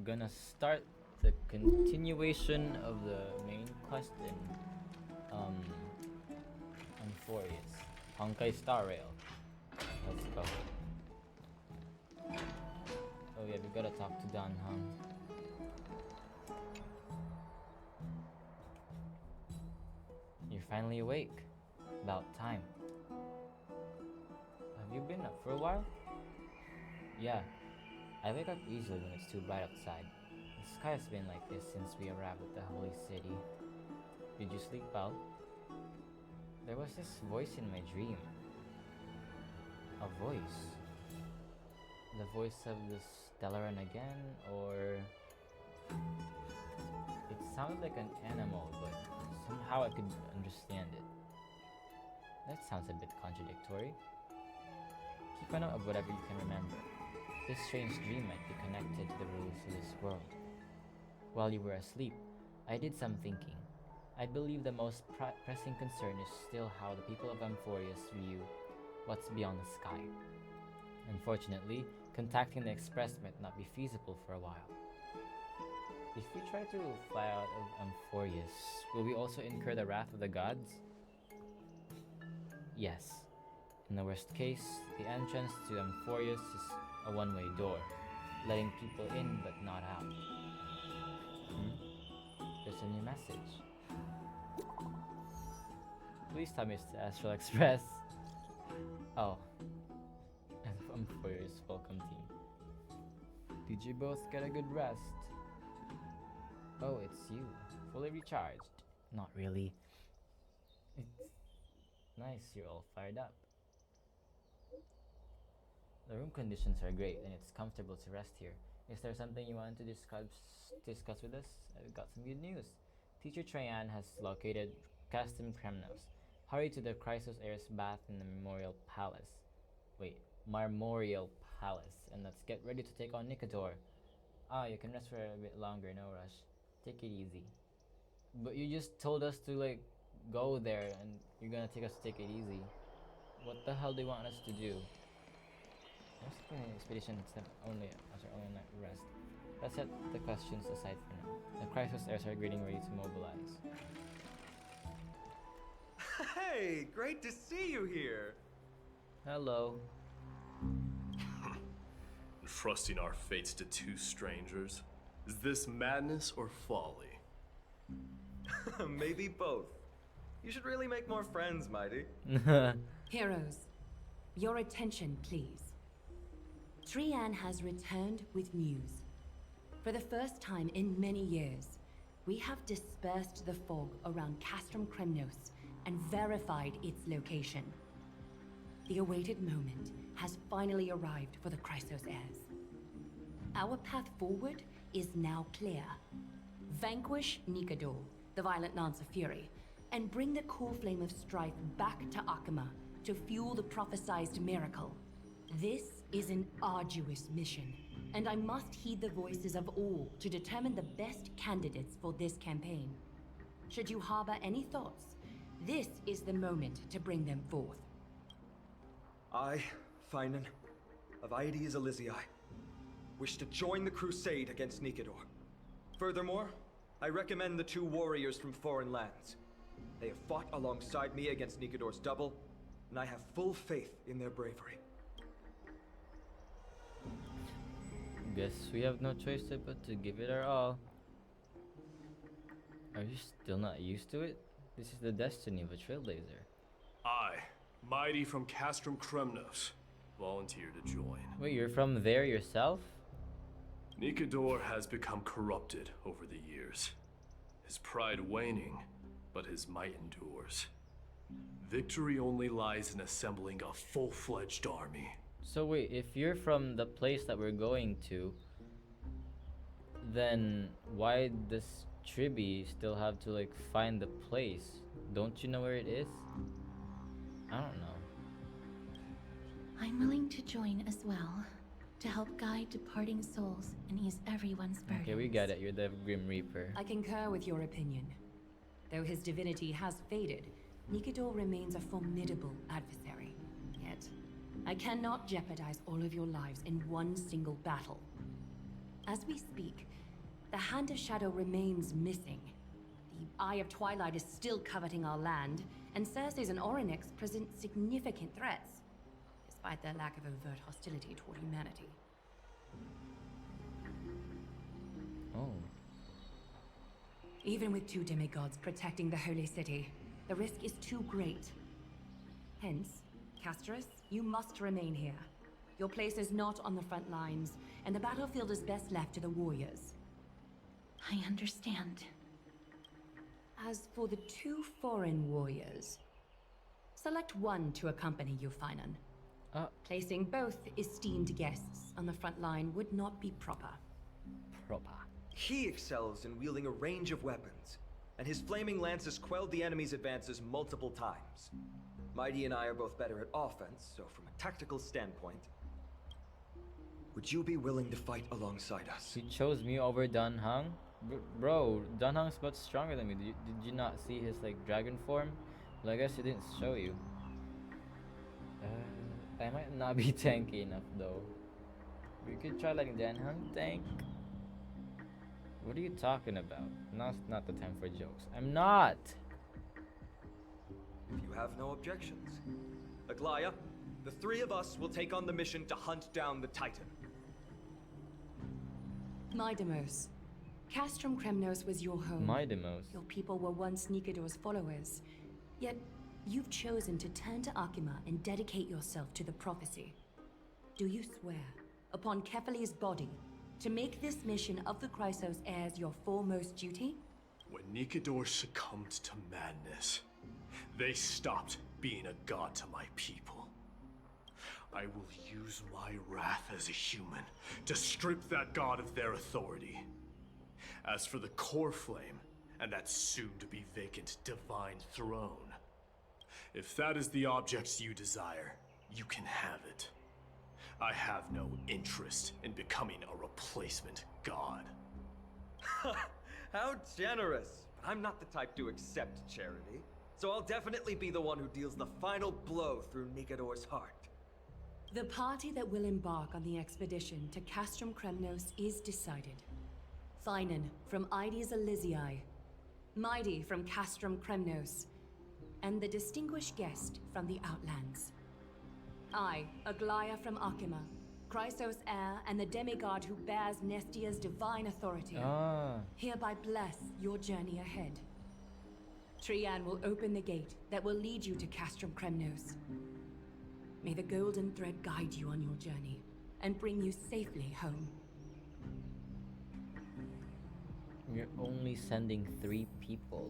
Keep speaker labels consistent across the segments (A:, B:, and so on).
A: gonna start the continuation of the main quest in Amphorius. Honkai Star Rail. Let's go. Oh yeah, we gotta talk to Dan Hang. You're finally awake. About time. Have you been up for a while? Yeah, I wake up easily when it's too bright outside. The sky has been like this since we arrived at the holy city. Did you sleep well? There was this voice in my dream. A voice? The voice of the Stellaran again, or... It sounded like an animal, but somehow I could understand it. That sounds a bit contradictory. Keep a note of whatever you can remember. This strange dream might be connected to the rules of this world. While you were asleep, I did some thinking. I believe the most pressing concern is still how the people of Amphorius view what's beyond the sky. Unfortunately, contacting the Express might not be feasible for a while. If we try to fly out of Amphorius, will we also incur the wrath of the gods? Yes. In the worst case, the entrance to Amphorius is a one-way door, letting people in but not out. There's a new message. Please tell me it's the Astral Express. Oh. Amphorius welcome team. Did you both get a good rest? Oh, it's you. Fully recharged. Not really. It's nice you're all fired up. The room conditions are great and it's comfortable to rest here. Is there something you want to discuss with us? I've got some good news. Teacher Trayan has located Custom Kremnos. Hurry to the Chrysos Heir's bath in the Memorial Palace. Wait, Marmorial Palace. And let's get ready to take on Nikador. Ah, you can rest for a bit longer, no rush. Take it easy. But you just told us to like go there and you're gonna take us to take it easy. What the hell do you want us to do? Most of the expedition is only after only night rest. Let's set the questions aside for now. The Chrysos Heirs are getting ready to mobilize.
B: Hey, great to see you here.
A: Hello.
C: Entrusting our fates to two strangers? Is this madness or folly?
B: Maybe both. You should really make more friends, Mydei.
D: Heroes, your attention, please. Trian has returned with news. For the first time in many years, we have dispersed the fog around Castrum Kremnos and verified its location. The awaited moment has finally arrived for the Chrysos Heirs. Our path forward is now clear. Vanquish Nikador, the violent Lance of Fury, and bring the core flame of strife back to Akama to fuel the prophesized miracle. This is an arduous mission, and I must heed the voices of all to determine the best candidates for this campaign. Should you harbor any thoughts, this is the moment to bring them forth.
B: I, Finan, of Aedes Elysiae, wish to join the crusade against Nikador. Furthermore, I recommend the two warriors from foreign lands. They have fought alongside me against Nikador's double, and I have full faith in their bravery.
A: Guess we have no choice but to give it our all. Are you still not used to it? This is the destiny of a trailblazer.
C: I, Mydei from Castrum Kremnos, volunteer to join.
A: Wait, you're from there yourself?
C: Nikador has become corrupted over the years. His pride waning, but his might endures. Victory only lies in assembling a full-fledged army.
A: So wait, if you're from the place that we're going to, then why does Tribi still have to like find the place? Don't you know where it is? I don't know.
E: I'm willing to join as well, to help guide departing souls and ease everyone's burdens.
A: Okay, we get it. You're the Grim Reaper.
D: I concur with your opinion. Though his divinity has faded, Nikador remains a formidable adversary. Yet, I cannot jeopardize all of your lives in one single battle. As we speak, the Hand of Shadow remains missing. The Eye of Twilight is still coveting our land, and Cersei's and Orynyx present significant threats, despite their lack of overt hostility toward humanity.
A: Oh.
D: Even with 2 demigods protecting the Holy City, the risk is too great. Hence, Casterus, you must remain here. Your place is not on the front lines, and the battlefield is best left to the warriors.
E: I understand.
D: As for the 2 foreign warriors, select one to accompany you, Finan. Placing both esteemed guests on the front line would not be proper.
A: Proper.
B: He excels in wielding a range of weapons, and his flaming lances quelled the enemy's advances multiple times. Mydei and I are both better at offense, so from a tactical standpoint, would you be willing to fight alongside us?
A: He chose me over Dunhung? Bro, Dunhung's much stronger than me. Did you not see his like dragon form? Well, I guess he didn't show you. I might not be tanky enough though. We could try like Dunhung tank. What are you talking about? Now's not the time for jokes. I'm not!
B: If you have no objections. Aglaya, the 3 of us will take on the mission to hunt down the Titan.
D: Mydemos. Castrum Kremnos was your home.
A: Mydemos.
D: Your people were once Nikidor's followers. Yet, you've chosen to turn to Akima and dedicate yourself to the prophecy. Do you swear, upon Kefali's body, to make this mission of the Chrysos heirs your foremost duty?
C: When Nikidor succumbed to madness, they stopped being a god to my people. I will use my wrath as a human to strip that god of their authority. As for the core flame, and that soon-to-be vacant divine throne, if that is the object you desire, you can have it. I have no interest in becoming a replacement god.
B: How generous! But I'm not the type to accept charity, so I'll definitely be the one who deals the final blow through Nikidor's heart.
D: The party that will embark on the expedition to Castrum Kremnos is decided. Finan from Ides Elysiae, Mydei from Castrum Kremnos, and the distinguished guest from the Outlands. I, Aglaya from Akima, Chrysos heir and the demigod who bears Nestia's divine authority, hereby bless your journey ahead. Trian will open the gate that will lead you to Castrum Kremnos. May the golden thread guide you on your journey and bring you safely home.
A: You're only sending 3 people.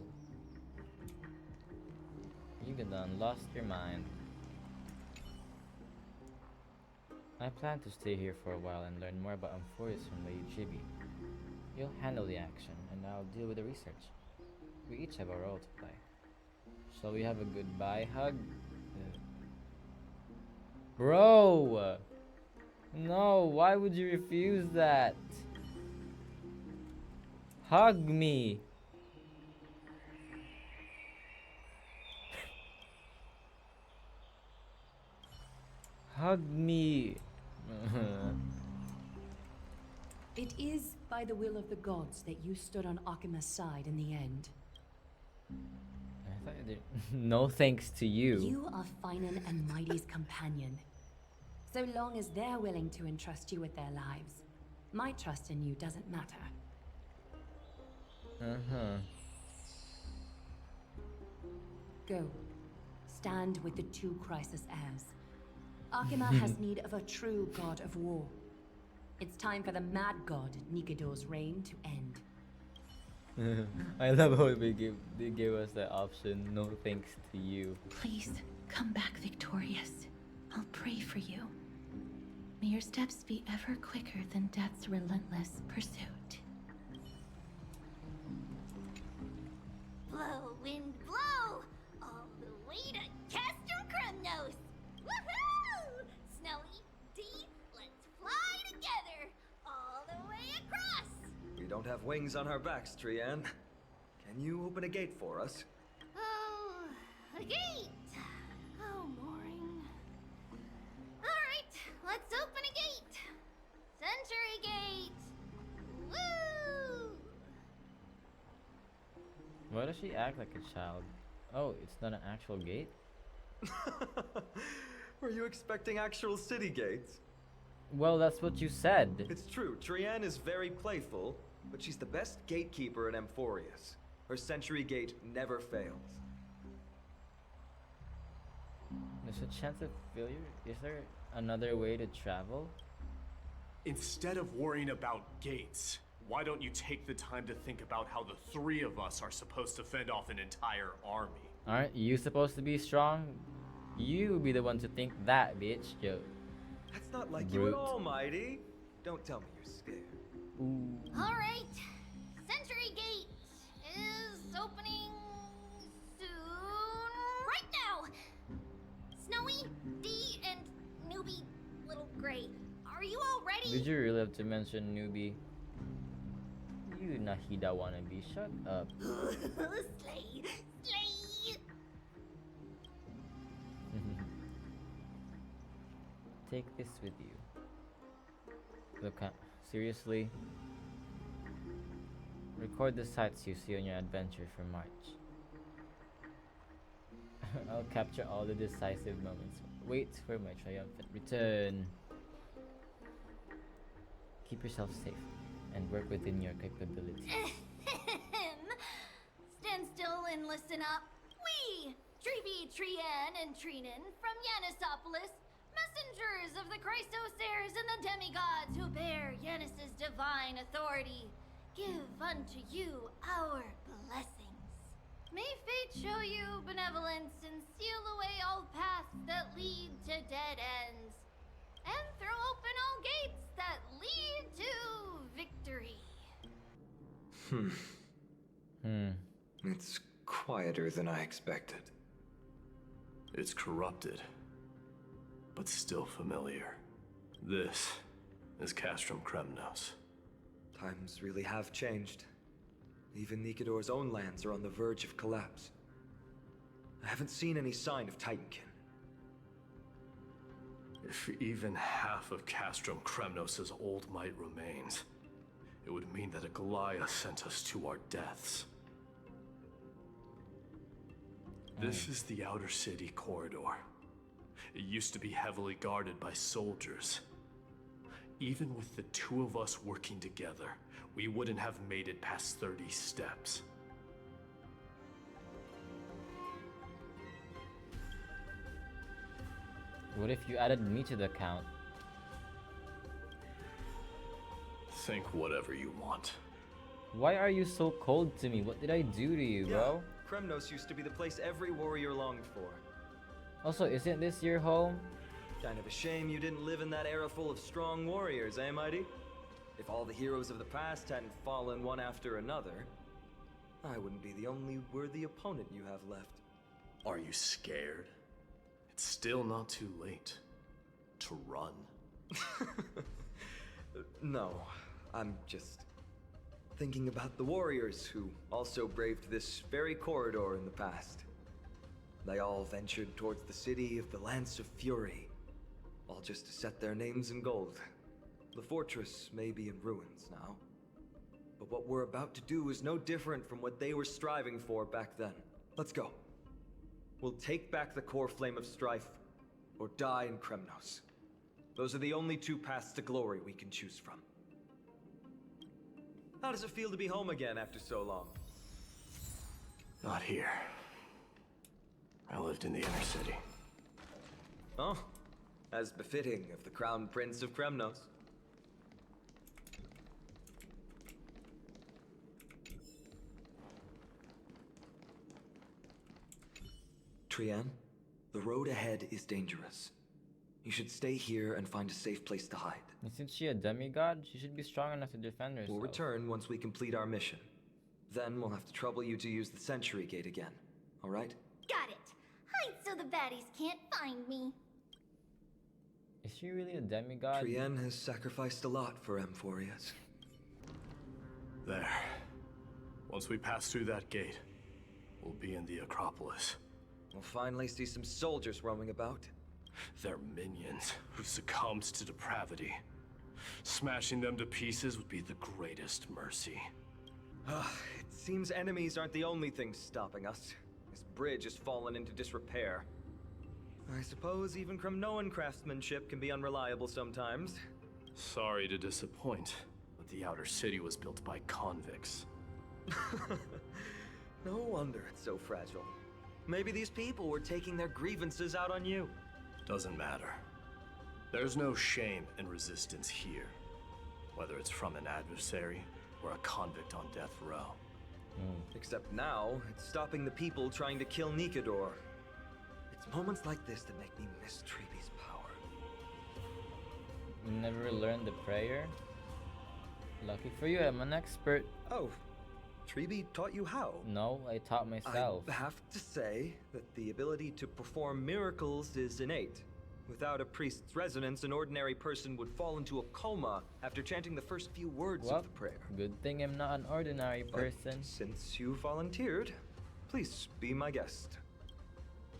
A: You done lost your mind. I plan to stay here for a while and learn more about Amphorius from Lady Chibi. You'll handle the action, and I'll deal with the research. We each have a role to play. Shall we have a goodbye hug? Bro! No, why would you refuse that? Hug me! Hug me!
D: It is by the will of the gods that you stood on Akima's side in the end.
A: I thought you did. No thanks to you.
D: You are Finan and Mydei's companion. So long as they're willing to entrust you with their lives, my trust in you doesn't matter. Go. Stand with the 2 Chrysos heirs. Akima has need of a true god of war. It's time for the mad god Nikidor's reign to end.
A: I love how they gave us the option, no thanks to you.
E: Please, come back victorious. I'll pray for you. May your steps be ever quicker than death's relentless pursuit.
F: Blow, wind, blow! All the way to Castrum Kremnos! Woohoo! Snowy Dee, let's fly together! All the way across!
B: We don't have wings on our backs, Trian. Can you open a gate for us?
F: Oh, a gate! Oh, boring. Alright, let's open a gate! Century Gate!
A: Why does she act like a child? Oh, it's not an actual gate?
B: Were you expecting actual city gates?
A: Well, that's what you said.
B: It's true, Trienne is very playful, but she's the best gatekeeper in Amphorius. Her sentry gate never fails.
A: There's a chance of failure? Is there another way to travel?
C: Instead of worrying about gates, why don't you take the time to think about how the three of us are supposed to fend off an entire army?
A: Aren't you supposed to be strong? You be the one to think that, bitch. Yo.
B: That's not like you
A: Brute.
B: at all, Mydei. Don't tell me you're scared.
A: Ooh.
F: Alright. Sentry Gate is opening soon. Right now! Snowy, D, and Newbie Little Gray. Are you all ready?
A: Did you really have to mention newbie? You Nahida wannabe, shut up.
F: Slay! Slay!
A: Take this with you. Look, seriously? Record the sights you see on your adventure for March. I'll capture all the decisive moments. Wait for my triumphant return. Keep yourself safe and work within your capabilities.
F: Stand still and listen up. We, Trevi, Trienne, and Trinin from Yanissopolis, messengers of the Christosairs and the demigods who bear Yanis's divine authority, give unto you our blessings. May fate show you benevolence and seal away all paths that lead to dead ends, and throw open all gates that lead to victory.
B: It's quieter than I expected.
C: It's corrupted, but still familiar. This is Castrum Kremnos.
B: Times really have changed. Even Nikedor's own lands are on the verge of collapse. I haven't seen any sign of Titankin.
C: If even half of Castrum Kremnos' old might remains, it would mean that a Goliath sent us to our deaths. This is the outer city corridor. It used to be heavily guarded by soldiers. Even with the two of us working together, we wouldn't have made it past 30 steps.
A: What if you added me to the count?
C: Think whatever you want.
A: Why are you so cold to me? What did I do to you, bro?
B: Kremnos used to be the place every warrior longed for.
A: Also, isn't this your home?
B: Kind of a shame you didn't live in that era full of strong warriors, eh, Mydei? If all the heroes of the past hadn't fallen one after another, I wouldn't be the only worthy opponent you have left.
C: Are you scared? It's still not too late to run.
B: No, I'm just thinking about the warriors who also braved this very corridor in the past. They all ventured towards the city of the Lance of Fury, all just to set their names in gold. The fortress may be in ruins now, but what we're about to do is no different from what they were striving for back then. Let's go. We'll take back the core flame of strife, or die in Kremnos. Those are the only two paths to glory we can choose from. How does it feel to be home again after so long?
C: Not here. I lived in the inner city.
B: Oh, as befitting of the Crown Prince of Kremnos. Trienne, the road ahead is dangerous. You should stay here and find a safe place to hide.
A: And since she a demigod, she should be strong enough to defend herself.
B: We'll return once we complete our mission. Then we'll have to trouble you to use the Sentry Gate again, alright?
F: Got it. Hide so the baddies can't find me.
A: Is she really a demigod?
B: Trienne has sacrificed a lot for Amphorius.
C: There. Once we pass through that gate, we'll be in the Acropolis.
B: We'll finally see some soldiers roaming about.
C: They're minions who succumbed to depravity. Smashing them to pieces would be the greatest mercy.
B: It seems enemies aren't the only things stopping us. This bridge has fallen into disrepair. I suppose even Kremnoan craftsmanship can be unreliable sometimes.
C: Sorry to disappoint, but the outer city was built by convicts.
B: No wonder it's so fragile. Maybe these people were taking their grievances out on you.
C: Doesn't matter. There's no shame in resistance here, whether it's from an adversary or a convict on death row.
B: Except now, it's stopping the people trying to kill Nikador. It's moments like this that make me miss Treeby's power.
A: You never learned the prayer? Lucky for you, I'm an expert.
B: Oh, Treeby taught you how?
A: No, I taught myself.
B: I have to say that the ability to perform miracles is innate. Without a priest's resonance, an ordinary person would fall into a coma after chanting the first few words
A: Well,
B: of the prayer.
A: good thing I'm not an ordinary
B: But
A: person.
B: since you volunteered, please be my guest.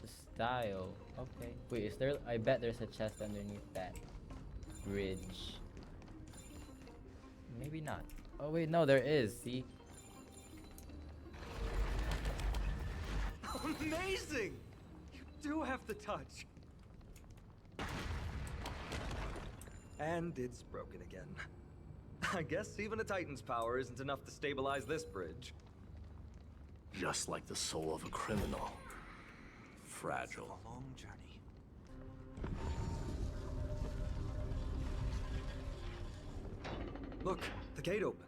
A: The style. Okay. Wait, is there? I bet there's a chest underneath that bridge. Maybe not. Oh wait, no, there is. See?
B: Amazing! You do have the touch. And it's broken again. I guess even a Titan's power isn't enough to stabilize this bridge.
C: Just like the soul of a criminal. Fragile.
B: Long journey. Look, the gate open.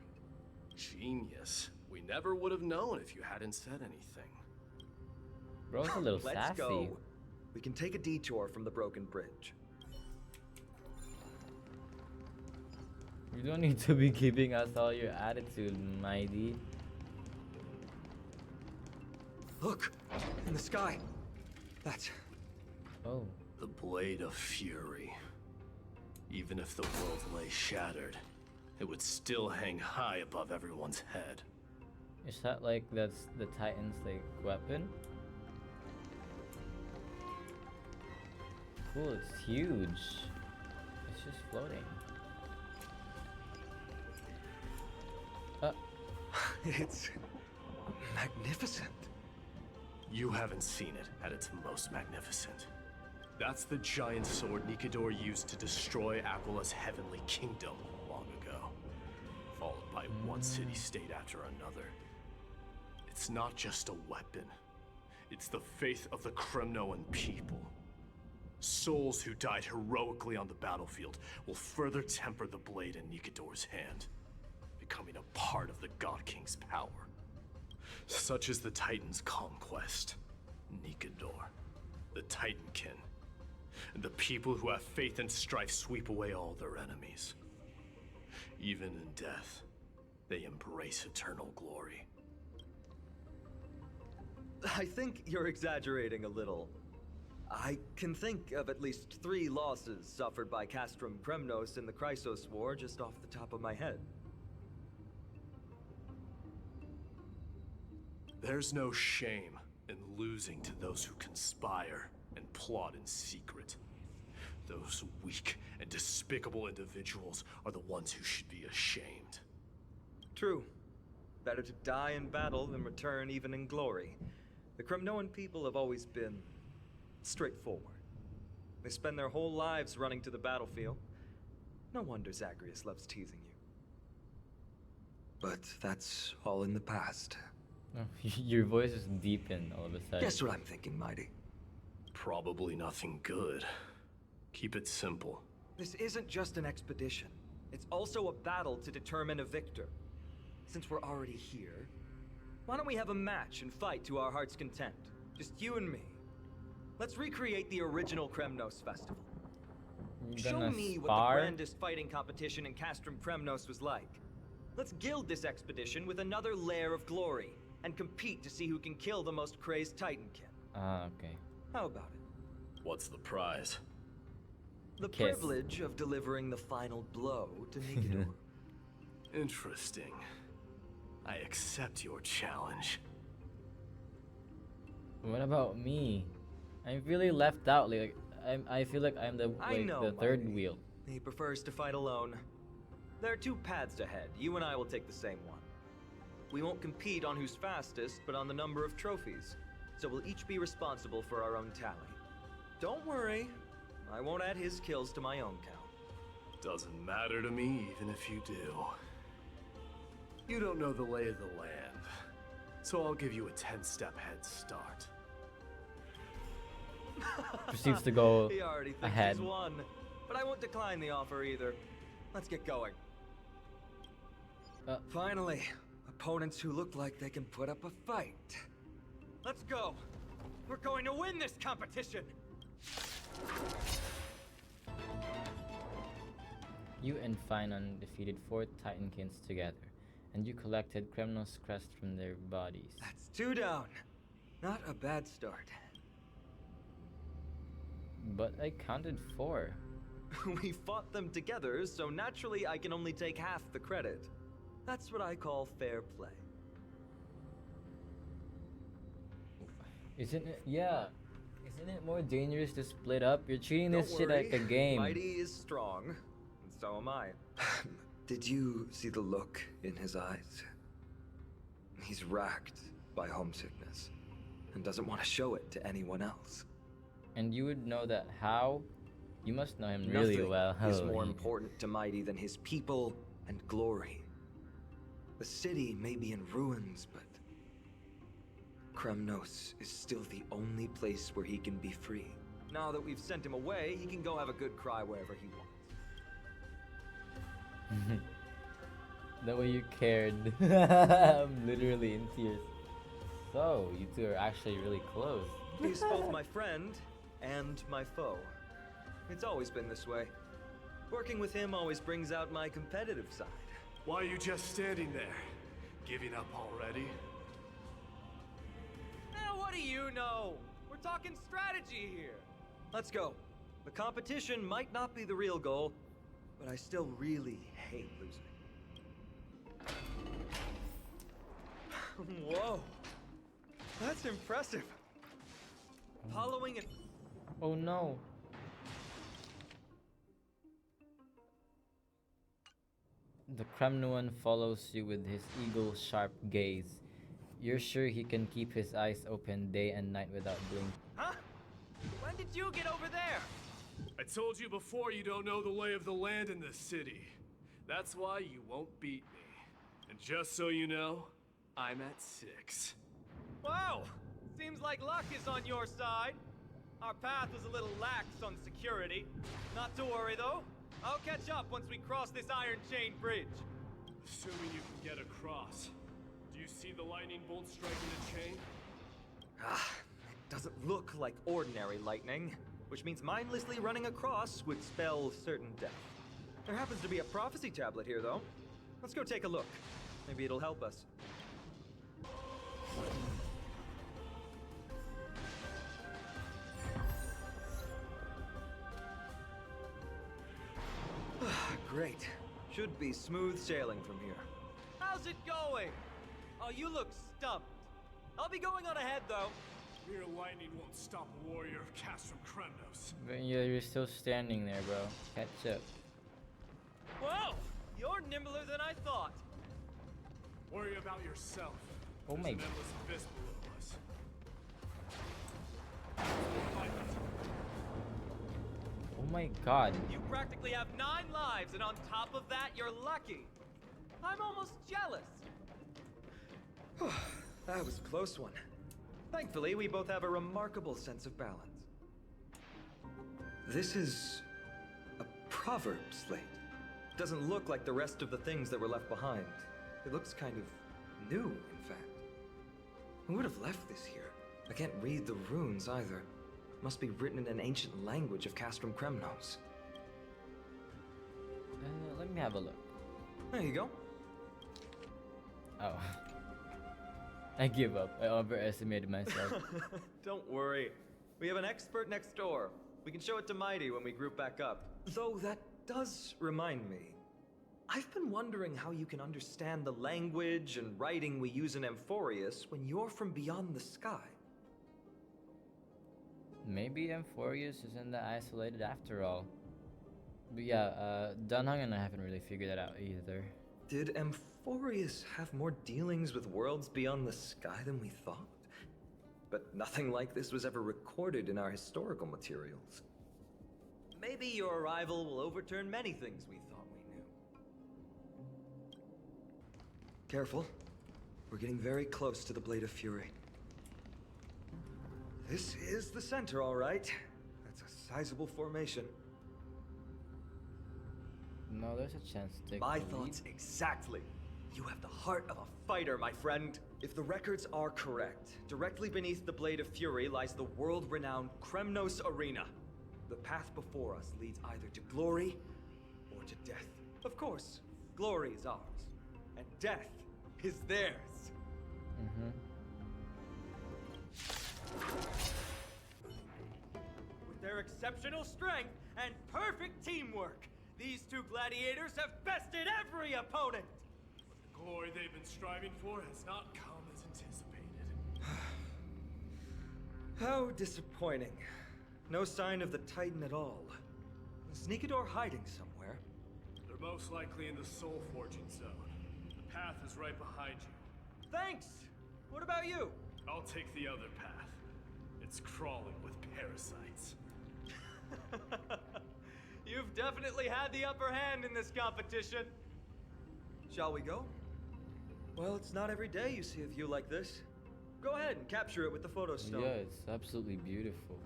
C: Genius. We never would have known if you hadn't said anything.
A: Bro's a little
B: Let's
A: sassy.
B: go. We can take a detour from the broken bridge.
A: You don't need to be giving us all your attitude, Mydei.
B: Look, in the sky. That's
A: Oh.
C: The blade of fury. Even if the world lay shattered, it would still hang high above everyone's head.
A: Is that like that's the Titan's like weapon? Cool, it's huge. It's just floating.
B: it's magnificent.
C: You haven't seen it at its most magnificent. That's the giant sword Nikador used to destroy Aquila's heavenly kingdom long ago, followed by one city-state after another. It's not just a weapon. It's the faith of the Kremnoan people. Souls who died heroically on the battlefield will further temper the blade in Nikador's hand, becoming a part of the God King's power. Such is the Titan's conquest. Nikador, the Titankin, and the people who have faith and strife sweep away all their enemies. Even in death, they embrace eternal glory.
B: I think you're exaggerating a little. I can think of at least 3 losses suffered by Castrum Kremnos in the Chrysos War just off the top of my head.
C: There's no shame in losing to those who conspire and plot in secret. Those weak and despicable individuals are the ones who should be ashamed.
B: True. Better to die in battle than return even in glory. The Kremnoan people have always been straightforward. They spend their whole lives running to the battlefield. No wonder Zagreus loves teasing you. But that's all in the past.
A: Oh, your voice is deepened all of a sudden.
B: Guess what I'm thinking, Mydei?
C: Probably nothing good. Keep it simple.
B: This isn't just an expedition. It's also a battle to determine a victor. Since we're already here, why don't we have a match and fight to our heart's content? Just you and me. Let's recreate the original Kremnos festival.
A: You
B: Show
A: gonna
B: me what
A: spar?
B: the grandest fighting competition in Castrum Kremnos was like. Let's gild this expedition with another layer of glory, and compete to see who can kill the most crazed Titankin.
A: Ah, okay.
B: How about it?
C: What's the prize?
B: The
A: Kiss.
B: privilege of delivering the final blow to Nikador.
C: Interesting. I accept your challenge.
A: What about me? I'm really left out. Like I feel like I'm the
B: I know,
A: the third
B: Mydei.
A: wheel.
B: He prefers to fight alone. There are 2 paths ahead. You and I will take the same one. we won't compete on who's fastest, but on the number of trophies. So we'll each be responsible for our own tally. Don't worry, I won't add his kills to my own count.
C: Doesn't matter to me, even if you do. You don't know the lay of the land, so I'll give you a 10-step head start.
A: Proceeds to go
B: He already thinks
A: ahead.
B: he's won, but I won't decline the offer either. Let's get going. Finally, opponents who look like they can put up a fight. Let's go. We're going to win this competition.
A: You and Finon defeated 4 Titankins together, and you collected Kremnos' crest from their bodies.
B: That's 2 down. Not a bad start.
A: But I counted 4.
B: We fought them together, so naturally I can only take half the credit. That's what I call fair play.
A: Isn't it? Yeah. Isn't it more dangerous to split up? You're treating this
B: Don't
A: shit
B: worry,
A: like a game.
B: Mydei is strong, and so am I. Did you see the look in his eyes? He's racked by homesickness, and doesn't want to show it to anyone else.
A: And you would know that how? You must know him really
B: Nothing
A: well.
B: is
A: Oh,
B: more
A: yeah.
B: important to Mydei than his people and glory. The city may be in ruins, but Kremnos is still the only place where he can be free. Now that we've sent him away, he can go have a good cry wherever he wants.
A: The way you cared. I'm literally in tears. So, you two are actually really close.
B: He's both my friend and my foe. It's always been this way. Working with him always brings out my competitive side.
C: Why are you just standing there? Giving up already?
B: Now, what do you know? We're talking strategy here. Let's go. The competition might not be the real goal, but I still really hate losing. Whoa. That's impressive. Following it.
A: Oh no. The Kremnuan follows you with his eagle-sharp gaze. You're sure he can keep his eyes open day and night without blinking.
B: Huh? When did you get over there?
C: I told you before you don't know the lay of the land in this city. That's why you won't beat me. And just so you know, I'm at 6.
B: Wow! Seems like luck is on your side. Our path was a little lax on security. Not to worry, though. I'll catch up once we cross this iron chain bridge.
C: Assuming you can get across. Do you see the lightning bolt striking the chain?
B: Ah, it doesn't look like ordinary lightning, which means mindlessly running across would spell certain death. There happens to be a prophecy tablet here, though. Let's go take a look. Maybe it'll help us. Great. Should be smooth sailing from here. How's it going? Oh, you look stumped. I'll be going on ahead, though.
C: Mere lightning won't stop a warrior of Castrum Kremnos.
A: But you're still standing there, bro. Catch up.
B: Whoa! You're nimbler than I thought.
C: Worry about yourself.
A: Oh
C: There's
A: my
C: an
A: God.
C: endless abyss below us.
A: Oh my god.
B: You practically have 9 lives, and on top of that, you're lucky. I'm almost jealous. That was a close one. Thankfully, we both have a remarkable sense of balance. This is a proverb slate. Doesn't look like the rest of the things that were left behind. It looks kind of new, in fact. Who would have left this here? I can't read the runes either. Must be written in an ancient language of Castrum Kremnos.
A: Let me have a look.
B: There you go.
A: Oh. I give up. I overestimated myself.
B: Don't worry. We have an expert next door. We can show it to Mydei when we group back up. Though that does remind me. I've been wondering how you can understand the language and writing we use in Amphorius when you're from beyond the sky.
A: Maybe Amphorius isn't that isolated after all. But yeah, Dunhung and I haven't really figured that out either.
B: Did Amphorius have more dealings with worlds beyond the sky than we thought? But nothing like this was ever recorded in our historical materials. Maybe your arrival will overturn many things we thought we knew. Careful. We're getting very close to the Blade of Fury. This is the center, all right. That's a sizable formation.
A: No, there's a chance to take
B: My
A: the lead.
B: thoughts exactly. You have the heart of a fighter, my friend. If the records are correct, directly beneath the Blade of Fury lies the world-renowned Kremnos Arena. The path before us leads either to glory or to death. Of course, glory is ours, and death is theirs. With their exceptional strength and perfect teamwork, these two gladiators have bested every opponent!
C: The glory they've been striving for has not come as anticipated.
B: How disappointing. No sign of the Titan at all. Is Nikador hiding somewhere?
C: They're most likely in the soul forging zone. The path is right behind you.
B: Thanks! What about you?
C: I'll take the other path. It's crawling with parasites.
B: You've definitely had the upper hand in this competition. Shall we go? Well, it's not every day you see a view like this. Go ahead and capture it with the photo stone.
A: Yeah, it's absolutely beautiful.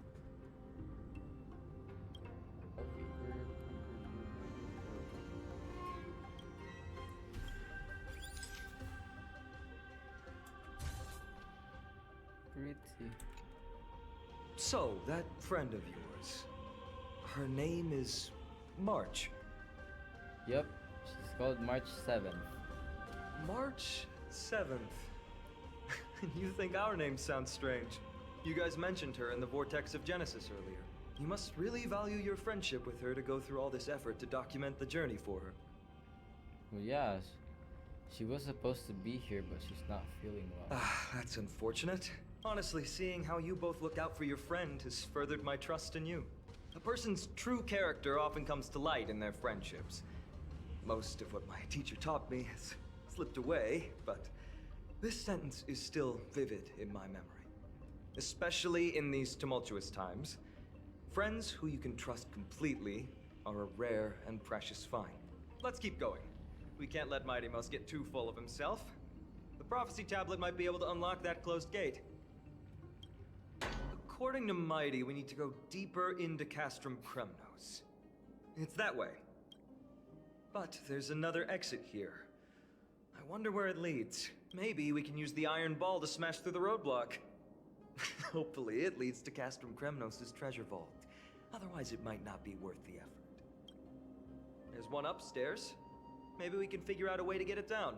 A: Pretty.
B: So, that friend of yours, her name is March.
A: Yep, she's called March 7th.
B: March 7th. You think our names sound strange? You guys mentioned her in the Vortex of Genesis earlier. You must really value your friendship with her to go through all this effort to document the journey for her.
A: Well, yeah, she was supposed to be here, but she's not feeling well.
B: Ah, that's unfortunate. Honestly, seeing how you both look out for your friend has furthered my trust in you. A person's true character often comes to light in their friendships. Most of what my teacher taught me has slipped away, but this sentence is still vivid in my memory. Especially in these tumultuous times, friends who you can trust completely are a rare and precious find. Let's keep going. We can't let Mighty Mouse get too full of himself. The prophecy tablet might be able to unlock that closed gate. According to Mighty, we need to go deeper into Castrum Kremnos. It's that way. But there's another exit here. I wonder where it leads. Maybe we can use the iron ball to smash through the roadblock. Hopefully it leads to Castrum Kremnos' treasure vault. Otherwise it might not be worth the effort. There's one upstairs. Maybe we can figure out a way to get it down.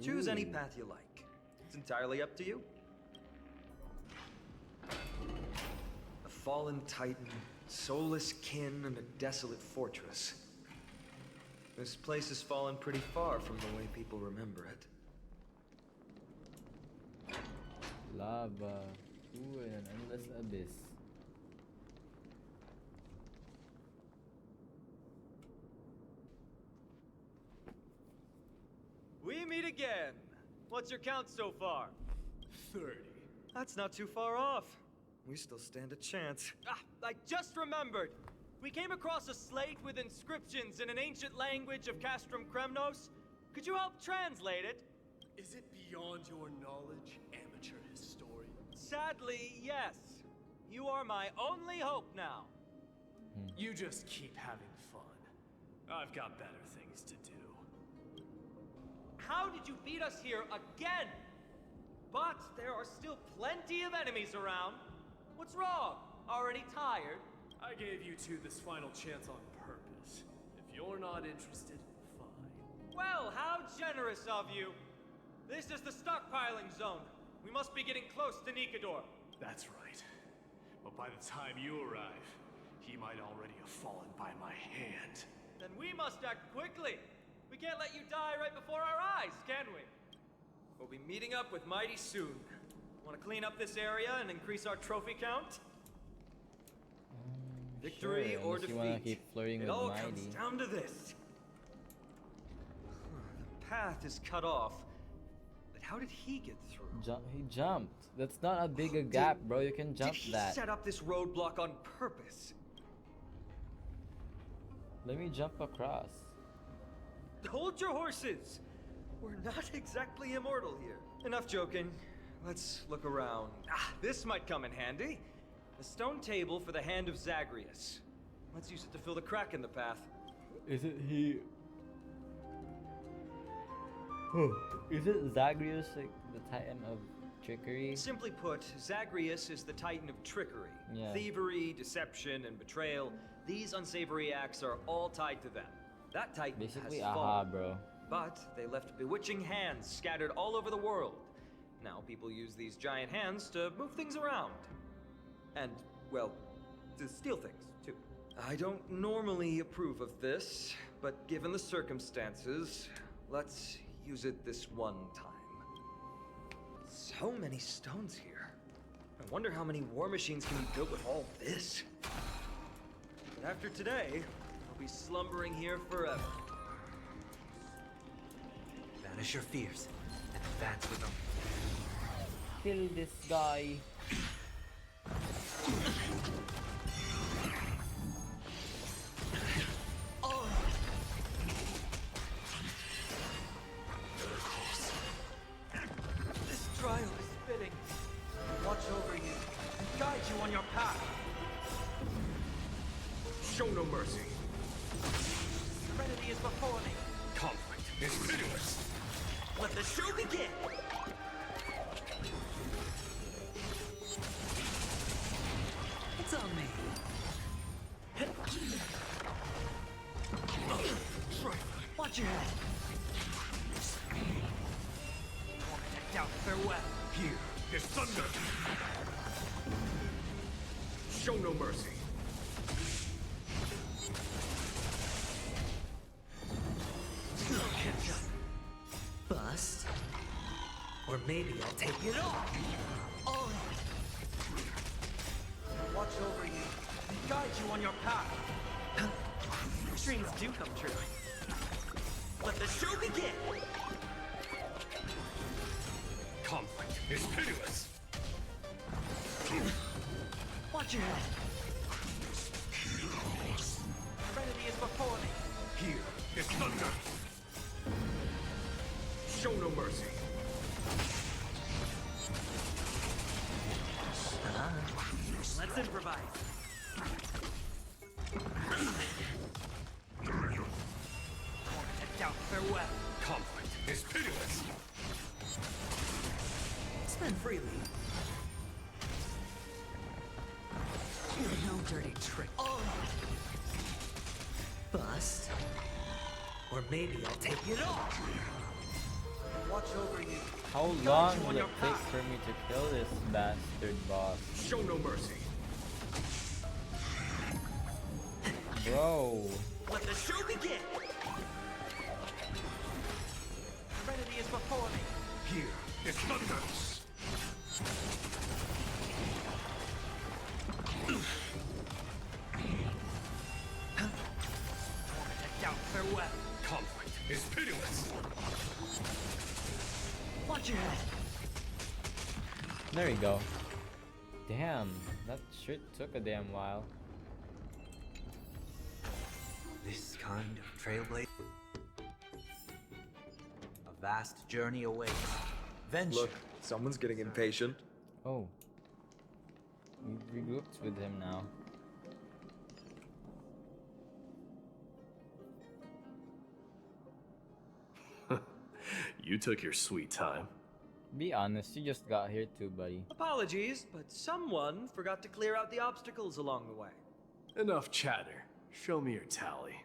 B: Choose any path you like. It's entirely up to you. A fallen titan, soulless kin, and a desolate fortress. This place has fallen pretty far from the way people remember it.
A: Lava. Ooh, and an endless abyss.
B: We meet again. What's your count so far?
C: 30.
B: That's not too far off. We still stand a chance. Ah, I just remembered. We came across a slate with inscriptions in an ancient language of Castrum Kremnos. Could you help translate it?
C: Is it beyond your knowledge, amateur historian?
B: Sadly, yes. You are my only hope now.
C: You just keep having fun. I've got better things to do.
B: How did you beat us here again? But there are still plenty of enemies around. What's wrong? Already tired?
C: I gave you two this final chance on purpose. If you're not interested, fine.
B: Well, how generous of you. This is the stockpiling zone. We must be getting close to Nikador.
C: That's right. But by the time you arrive, he might already have fallen by my hand.
B: Then we must act quickly. We can't let you die right before our eyes, can we? We'll be meeting up with Mighty soon. Want to clean up this area and increase our trophy count? Victory
A: sure,
B: or
A: unless you wanna
B: defeat.
A: keep flirting
B: It
A: with
B: all
A: Mighty.
B: comes down to this. The path is cut off. But how did he get through?
A: He jumped. That's not a big a gap, bro. You can jump
B: Did he
A: that.
B: set up this roadblock on purpose?
A: Let me jump across.
B: Hold your horses! We're not exactly immortal here. Enough joking. Let's look around. Ah, this might come in handy. A stone table for the hand of Zagreus. Let's use it to fill the crack in the path.
A: Isn't he? Isn't Zagreus like the Titan of trickery?
B: Simply put, Zagreus is the Titan of trickery.
A: Yeah.
B: Thievery, deception, and betrayal. These unsavory acts are all tied to them. That Titan
A: Basically,
B: has
A: aha,
B: fallen.
A: bro.
B: But they left bewitching hands scattered all over the world. Now people use these giant hands to move things around. And, well, to steal things, too. I don't normally approve of this, but given the circumstances, let's use it this one time. So many stones here. I wonder how many war machines can be built with all this. But after today, I'll be slumbering here forever.
G: Banish your fears and advance with them.
A: Kill this guy.
B: This trial is fitting. Watch over you and guide you on your path.
C: Show no mercy.
B: Serenity is before me.
C: Conflict is pitiless.
B: Let the show begin.
G: It's on me.
B: Watch your head. Down, farewell.
C: Here is thunder. Show no mercy.
G: Catch up. Bust. Or maybe I'll take it all.
B: Watch over you and guide you on your path. Dreams do come true. Let the show begin.
C: Conflict is pitiless.
B: Watch your head. Serenity is before me.
C: Here is thunder. Show no mercy.
B: Let's improvise. Down, farewell.
C: Conflict is pitiless.
G: Spend freely. No dirty trick. Bust. Or maybe I'll take it all.
B: Watch over you.
A: How long will it take for me to kill this bastard boss?
C: Show no mercy.
A: Bro.
B: Let the show begin. Serenity is before me.
C: Here is thunder.
B: Down, farewell.
C: Conflict is pitiless.
B: Watch your head.
A: There we go. Damn, that shit took a damn while.
G: This kind of trailblazer. A vast journey awaits. Venture.
B: Look, someone's getting impatient.
A: Oh. We've regrouped with him now.
C: You took your sweet time.
A: Be honest, you just got here too, buddy.
B: Apologies, but someone forgot to clear out the obstacles along the way.
C: Enough chatter. Show me your tally.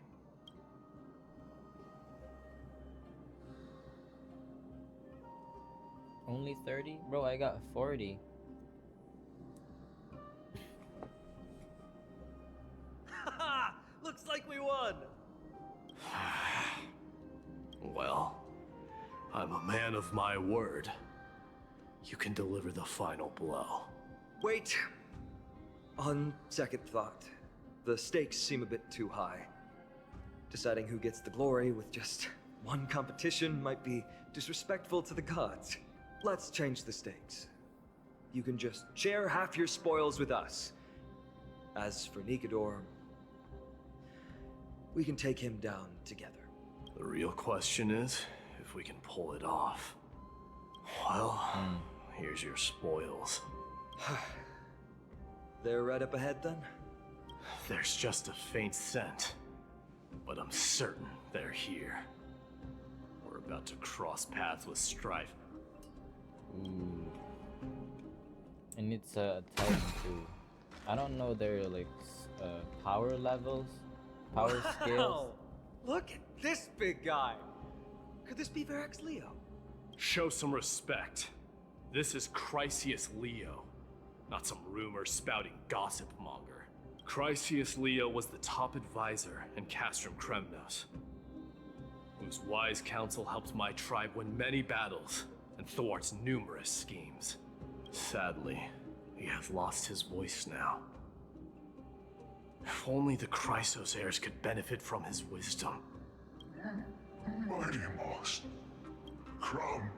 A: Only 30? Bro, I got 40.
B: Haha! Looks like we won!
C: Well, I'm a man of my word. You can deliver the final blow.
B: Wait. On second thought, the stakes seem a bit too high. Deciding who gets the glory with just One competition might be disrespectful to the gods. Let's change the stakes. You can just share half your spoils with us. As for Nikador, we can take him down together.
C: The real question is if we can pull it off. Well, here's your spoils.
B: They're right up ahead then?
C: There's just a faint scent, but I'm certain they're here. We're about to cross paths with strife.
A: Ooh. And it's a Titan too. I don't know their like power levels, power scales.
B: Look at this big guy! Could this be Varric's Leo?
C: Show some respect. This is Chrysius Leo, not some rumor-spouting gossip monger. Chrysius Leo was the top advisor in Castrum Kremnos, whose wise counsel helped my tribe win many battles and thwarts numerous schemes. Sadly, he has lost his voice now. If only the Chrysos heirs could benefit from his wisdom.
H: Mighty Moss. Crown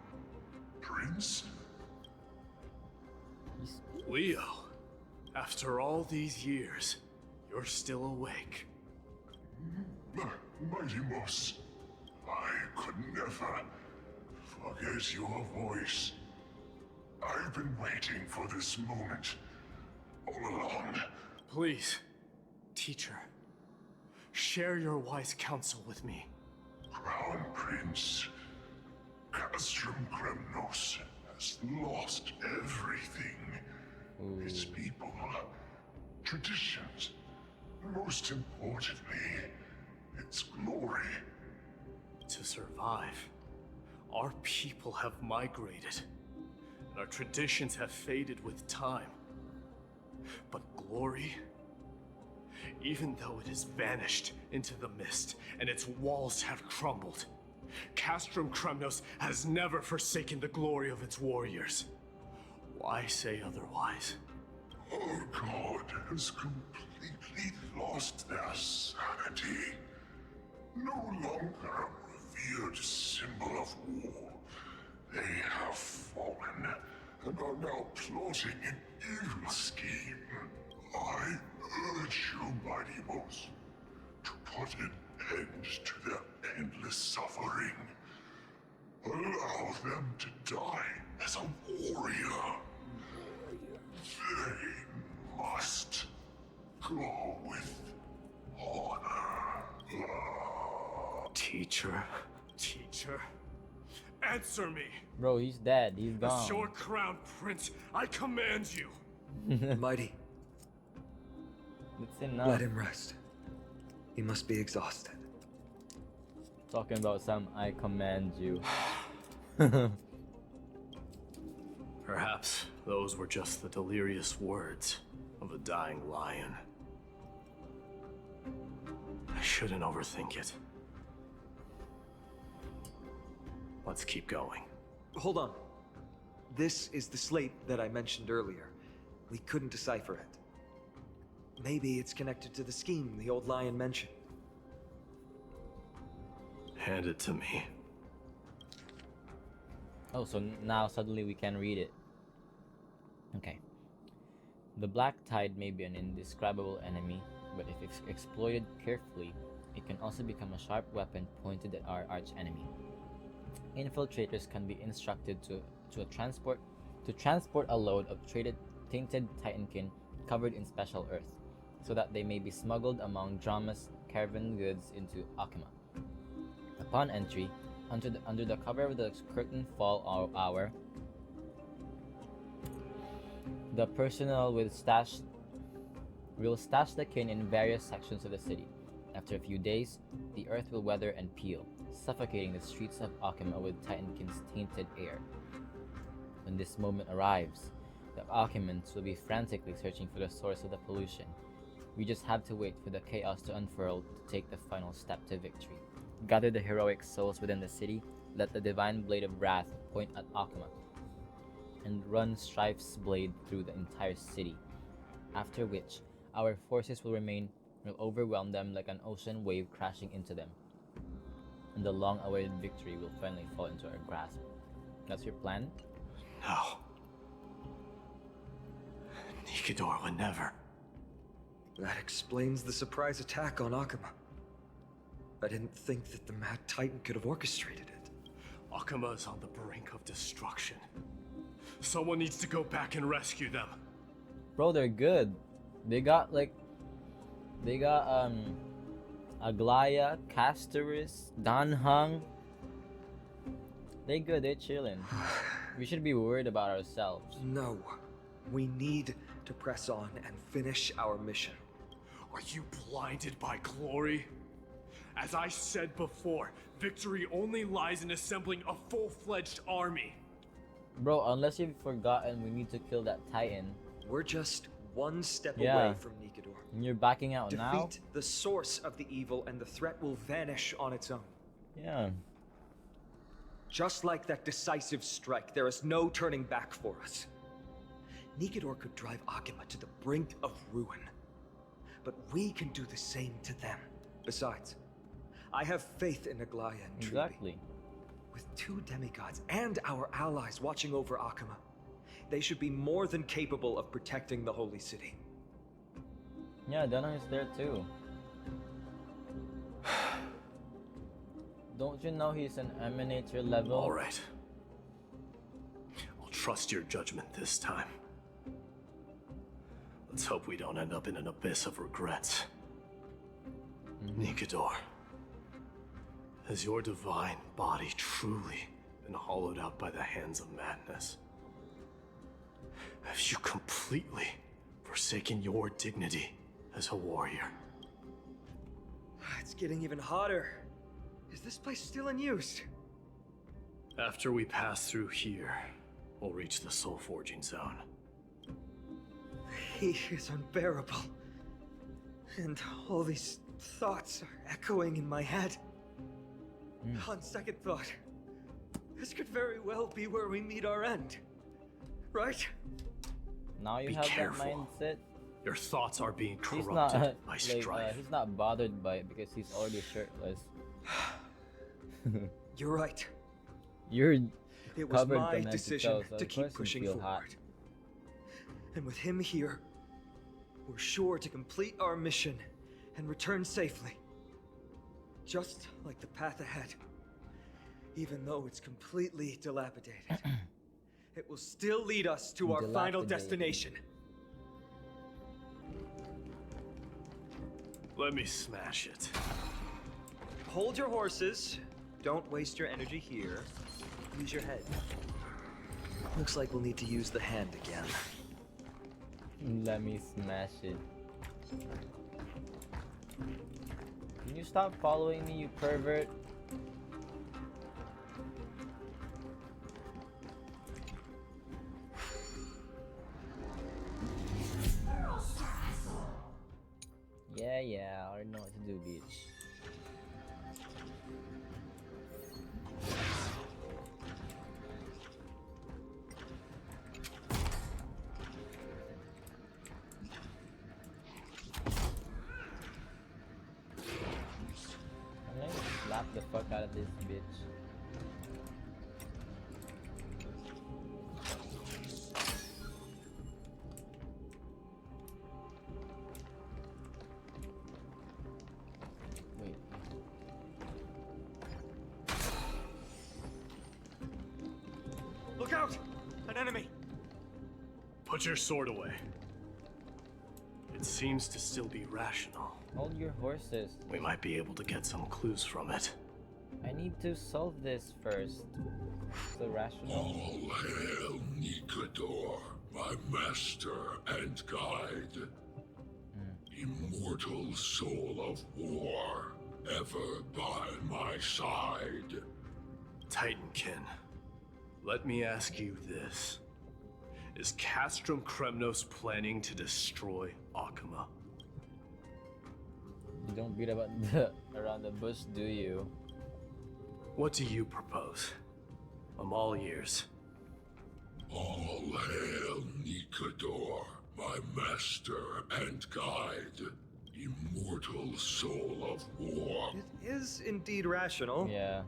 H: Prince?
C: Leo, after all these years, you're still awake.
H: Mighty Moss. I could never forget your voice. I've been waiting for this moment all along.
C: Please, teacher, share your wise counsel with me.
H: Crown Prince, Castrum Kremnos has lost everything. Its people, traditions, most importantly, its glory.
C: To survive, our people have migrated, and our traditions have faded with time. But glory, even though it has vanished into the mist and its walls have crumbled, Castrum Kremnos has never forsaken the glory of its warriors. Why say otherwise?
H: Our god has completely lost their sanity. No longer a revered symbol of war. They have fallen and are now plotting an evil scheme. I urge you, Mighty Mos, to put an end to their endless suffering. Allow them to die as a warrior. They must go with honor.
C: Teacher, answer me!
A: Bro, he's dead. He's
C: As
A: gone.
C: your crown prince, I command you!
B: Mighty,
A: It's enough.
B: let him rest. He must be exhausted.
A: Talking about some I command you.
C: Perhaps those were just the delirious words of a dying lion. I shouldn't overthink it. Let's keep going.
B: Hold on. This is the slate that I mentioned earlier. We couldn't decipher it. Maybe it's connected to the scheme the old lion mentioned.
C: Hand it to me.
A: Oh, so now suddenly we can read it. Okay. The Black Tide may be an indescribable enemy, but if it's exploited carefully, it can also become a sharp weapon pointed at our arch-enemy. Infiltrators can be instructed to transport a load of tainted Titankin covered in special earth, so that they may be smuggled among Drama's caravan goods into Akima. Upon entry, under the cover of the curtain fall hour, the personnel will stash the kin in various sections of the city. After a few days, the earth will weather and peel, suffocating the streets of Akima with Titankin's tainted air. When this moment arrives, the Akimans will be frantically searching for the source of the pollution. We just have to wait for the chaos to unfurl to take the final step to victory. Gather the heroic souls within the city, let the divine blade of wrath point at Akima, and run Strife's blade through the entire city, after which our forces will overwhelm them like an ocean wave crashing into them. and the long-awaited victory will finally fall into our grasp. That's your plan?
C: No. Nikador would never.
B: That explains the surprise attack on Akuma. I didn't think that the Mad Titan could have orchestrated it.
C: Akuma is on the brink of destruction. Someone needs to go back and rescue them.
A: Bro, they're good. They got Aglaya, Castoris, Danhung. They good, they're chilling. We should be worried about ourselves.
B: No. We need to press on and finish our mission.
C: Are you blinded by glory? As I said before, victory only lies in assembling a full-fledged army.
A: Bro, unless you've forgotten, we need to kill that Titan.
B: We're just one step
A: Yeah.
B: away from Nikador.
A: And you're backing out now?
B: Defeat the source of the evil and the threat will vanish on its own.
A: Yeah.
B: Just like that decisive strike, there is no turning back for us. Nikador could drive Akuma to the brink of ruin. But we can do the same to them. Besides, I have faith in Aglaya and Trivi.
A: Exactly.
B: With two demigods and our allies watching over Akuma, they should be more than capable of protecting the Holy City.
A: Yeah, Danhung is there too. Don't you know he's an Emanator level?
C: All right. I'll trust your judgment this time. Let's hope we don't end up in an abyss of regrets. Nikador, has your divine body truly been hollowed out by the hands of madness? Have you completely forsaken your dignity as a warrior?
B: It's getting even hotter. Is this place still in use?
C: After we pass through here, we'll reach the soul forging zone.
B: He is unbearable. And all these thoughts are echoing in my head. On second thought, this could very well be where we meet our end. Right?
A: Now you
C: Be
A: have
C: careful.
A: that mindset.
C: Your thoughts are being
A: He's
C: corrupted
A: not
C: by strife.
A: he's not bothered by it because he's already shirtless.
B: You're right.
A: You're
B: It was
A: covered
B: my
A: from head
B: decision
A: toe, so
B: to
A: of
B: keep
A: course you
B: pushing
A: feel
B: forward.
A: hot.
B: And with him here, we're sure to complete our mission and return safely. Just like the path ahead. Even though it's completely dilapidated, it will still lead us to our final
A: Dilapidated.
B: destination.
C: Let me smash it.
B: Hold your horses. Don't waste your energy here. Use your head. Looks like we'll need to use the hand again.
A: Let me smash it. Can you stop following me, you pervert? Yeah, I already know what to do, bitch. I'm gonna slap the fuck out of this bitch. Wait.
B: Look out! An enemy!
C: Put your sword away. It seems to still be rational.
A: Hold your horses.
C: We might be able to get some clues from it.
A: I need to solve this first. The rational.
H: All hail Nikador, my master and guide. Immortal soul of war, ever by my side.
C: Titankin, let me ask you this. Is Castrum Kremnos planning to destroy Akuma?
A: You don't beat about around the bush, do you?
C: What do you propose? I'm all ears.
H: All hail Nikador, my master and guide. immortal soul of war.
B: It is indeed rational,
A: Yeah.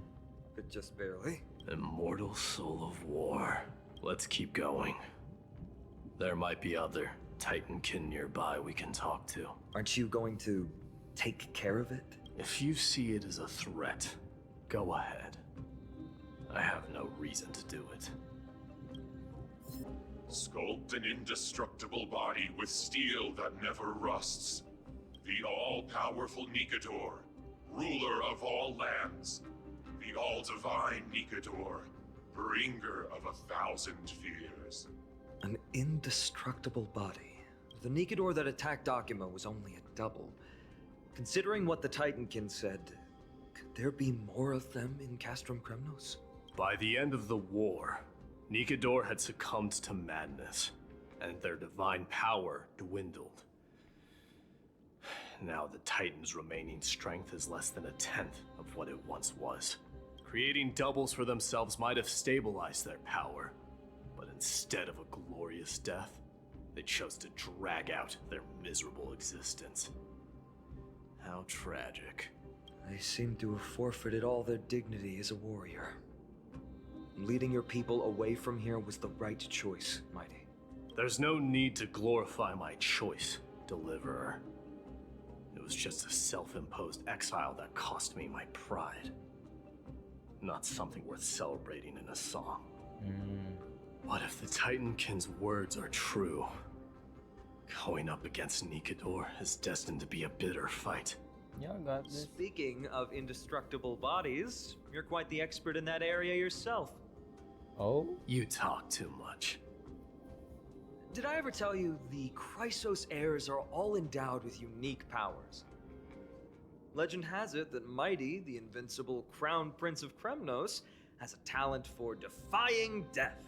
B: but just barely.
C: Immortal soul of war. Let's keep going. There might be other Titankin nearby we can talk to.
B: Aren't you going to take care of it?
C: If you see it as a threat, go ahead. I have no reason to do it.
H: Sculpt an indestructible body with steel that never rusts. The all-powerful Nikador, ruler of all lands. The all-divine Nikador, bringer of 1,000 fears.
B: An indestructible body. The Nikador that attacked Akima was only a double. Considering what the Titankin said, could there be more of them in Castrum Kremnos?
C: By the end of the war, Nikador had succumbed to madness, and their divine power dwindled. Now the Titan's remaining strength is less than 1/10 of what it once was. Creating doubles for themselves might have stabilized their power, but instead of a glorious death, they chose to drag out their miserable existence. How tragic.
B: They seem to have forfeited all their dignity as a warrior. Leading your people away from here was the right choice, Mydei.
C: There's no need to glorify my choice, Deliverer. It was just a self-imposed exile that cost me my pride. Not something worth celebrating in a song. What if the Titankin's words are true? Going up against Nikador is destined to be a bitter fight.
A: Yeah, I got this.
B: Speaking of indestructible bodies, you're quite the expert in that area yourself.
A: Oh?
C: You talk too much.
B: Did I ever tell you the Chrysos heirs are all endowed with unique powers? Legend has it that Mydei, the invincible crown prince of Kremnos, has a talent for defying death.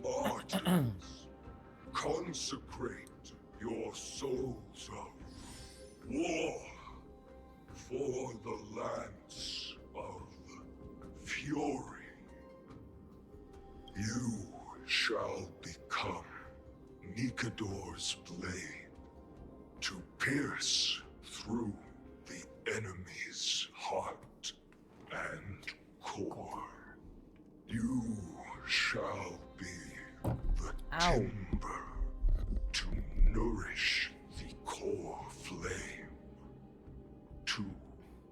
H: Martyrs, consecrate your souls of war for the lance of fury. You shall become Nikador's blade to pierce through the enemy's heart and core. You shall be the timber to nourish the core flame, to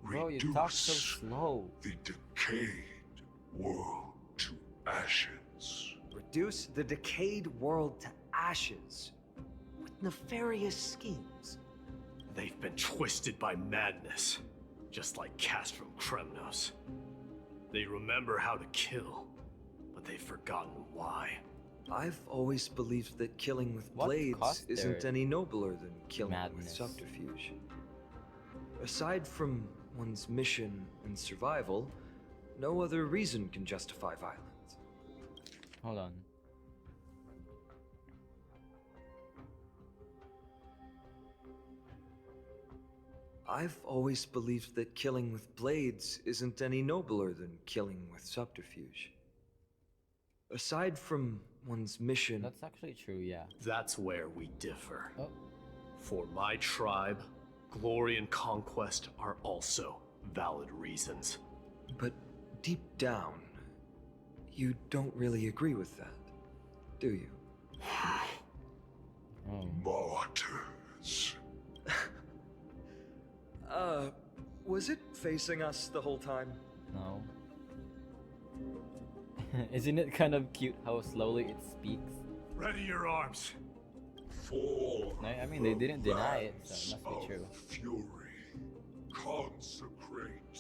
A: Bro, you talk so
H: reduce
A: slow.
H: the decayed world to ashes.
B: Reduce the decayed world to ashes with nefarious schemes.
C: They've been twisted by madness, just like Castrum Kremnos. They remember how to kill, but they've forgotten why.
B: I've always believed that killing with
A: What
B: blades
A: caused
B: isn't
A: their
B: any nobler than killing with
A: madness?
B: subterfuge. Aside from one's mission and survival, no other reason can justify violence.
A: Hold on.
B: I've always believed that killing with blades isn't any nobler than killing with subterfuge. Aside from one's mission...
A: That's actually true, yeah.
C: That's where we differ.
A: Oh.
C: For my tribe, glory and conquest are also valid reasons.
B: But deep down, you don't really agree with that, do you?
A: Oh.
H: Martyrs.
B: Was it facing us the whole time?
A: No. Isn't it kind of cute how slowly it speaks?
C: Ready your arms.
H: For
A: No, I mean, they didn't
H: the
A: deny it, so
H: lance
A: it must be true.
H: of fury, consecrate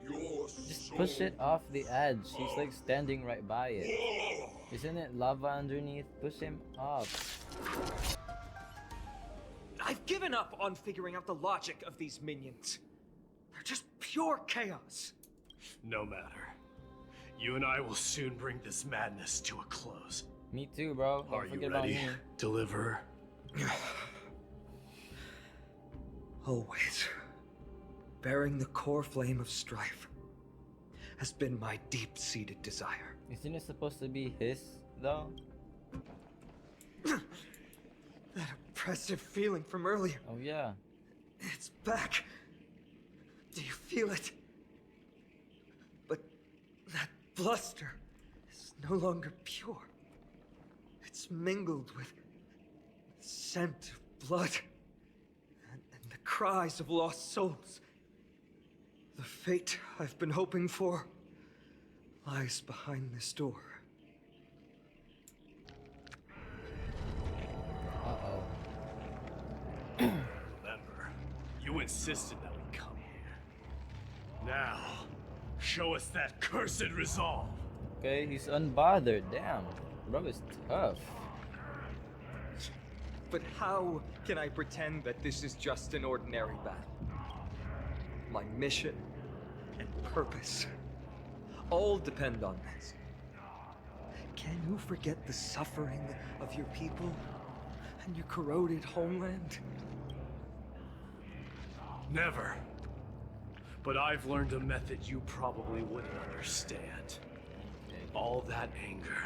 H: your
A: Just
H: soul.
A: push it off the edge. He's like standing right by it. Isn't it lava underneath? Push him off.
B: I've given up on figuring out the logic of these minions. They're just pure chaos.
C: No matter. You and I will soon bring this madness to a close.
A: Me too, bro. Don't
C: Are you
A: forget about
C: ready,
A: me.
C: Deliverer?
B: Always. Bearing the core flame of strife has been my deep-seated desire.
A: Isn't it supposed to be his, though?
B: That oppressive feeling from earlier.
A: Oh yeah.
B: It's back. Do you feel it? But that bluster is no longer pure. It's mingled with the scent of blood and the cries of lost souls. The fate I've been hoping for lies behind this door.
A: Uh-oh.
C: Remember, you insisted that we come here. Now, show us that cursed resolve.
A: Okay, he's unbothered. Damn. Bro is tough.
B: But how can I pretend that this is just an ordinary battle? My mission and purpose all depend on this. Can you forget the suffering of your people and your corroded homeland?
C: Never. But I've learned a method you probably wouldn't understand. All that anger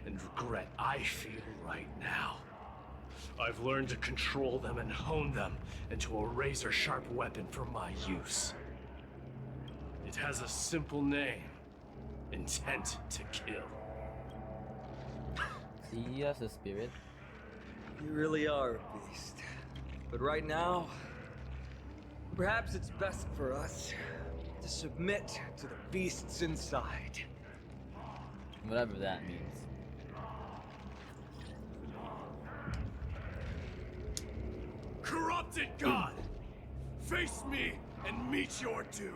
C: and regret I feel right now. I've learned to control them and hone them into a razor-sharp weapon for my use. It has a simple name. Intent to kill.
A: See, he has a spirit.
B: You really are a beast. But right now, perhaps it's best for us to submit to the beasts inside.
A: Whatever that means.
C: Corrupted God! Face me and meet your doom.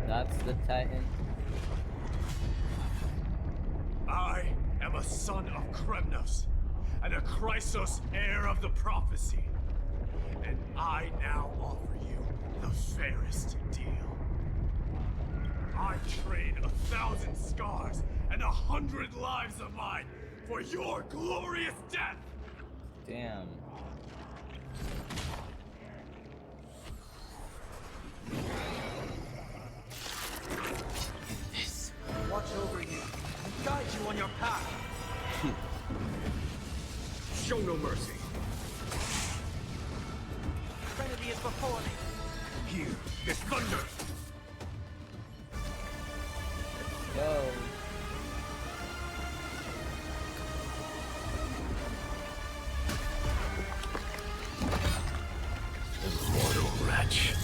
A: That's the Titan.
C: I am a son of Kremnos, and a Chrysos heir of the prophecy. And I now offer you the fairest deal. I trade 1,000 scars and 100 lives of mine for your glorious death!
A: Damn.
B: Watch over you and guide you on your path. Show no mercy. Trinity is before me.
C: Here is thunder!
A: Yo.
C: Immortal wretch.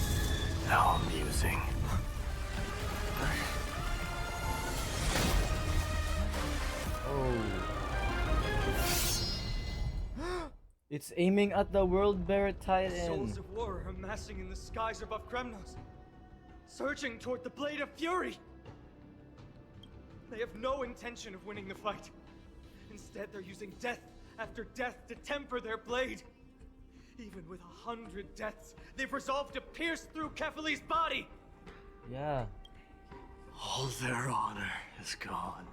C: How amusing.
A: Oh. It's aiming at the World Bearer Titan.
B: Souls of war are amassing in the skies above Kremnos, surging toward the Blade of Fury. They have no intention of winning the fight. Instead, they're using death after death to temper their blade. Even with 100 deaths, they've resolved to pierce through Kefali's body.
A: Yeah.
C: All their honor is gone.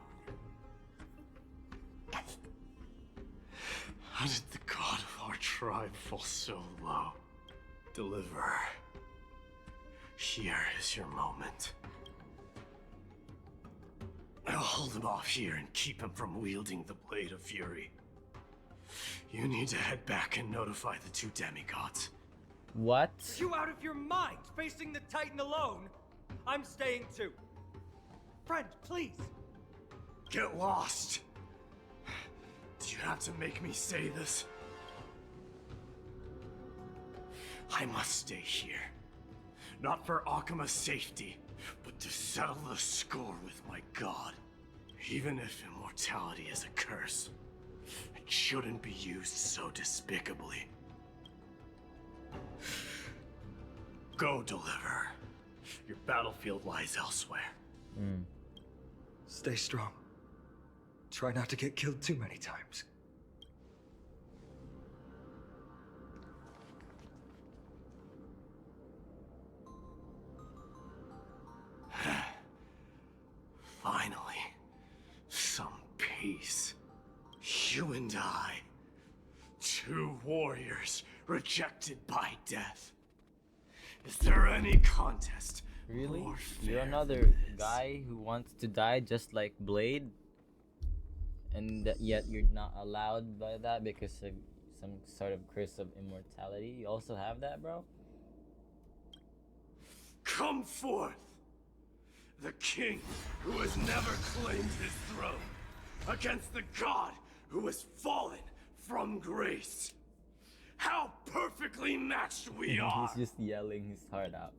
C: How did the god of our tribe fall so low? Deliverer, here is your moment. I'll hold him off here and keep him from wielding the Blade of Fury. You need to head back and notify the two demigods.
A: What?
B: You out of your mind, facing the Titan alone? I'm staying too. Friend, please.
C: Get lost! Do you have to make me say this? I must stay here. Not for Akima's safety, but to settle the score with my god. Even if immortality is a curse, it shouldn't be used so despicably. Go, Deliverer. Your battlefield lies elsewhere.
B: Stay strong. Try not to get killed too many times.
C: Finally, some peace. You and I, two warriors rejected by death. Is there any contest
A: Really?
C: more
A: You're
C: fair
A: another
C: than this?
A: guy who wants to die just like Blade? and that yet you're not allowed by that because of some sort of curse of immortality. You also have that, bro?
C: Come forth! The king who has never claimed his throne against the god who has fallen from grace. How perfectly matched we are!
A: He's just yelling his heart out.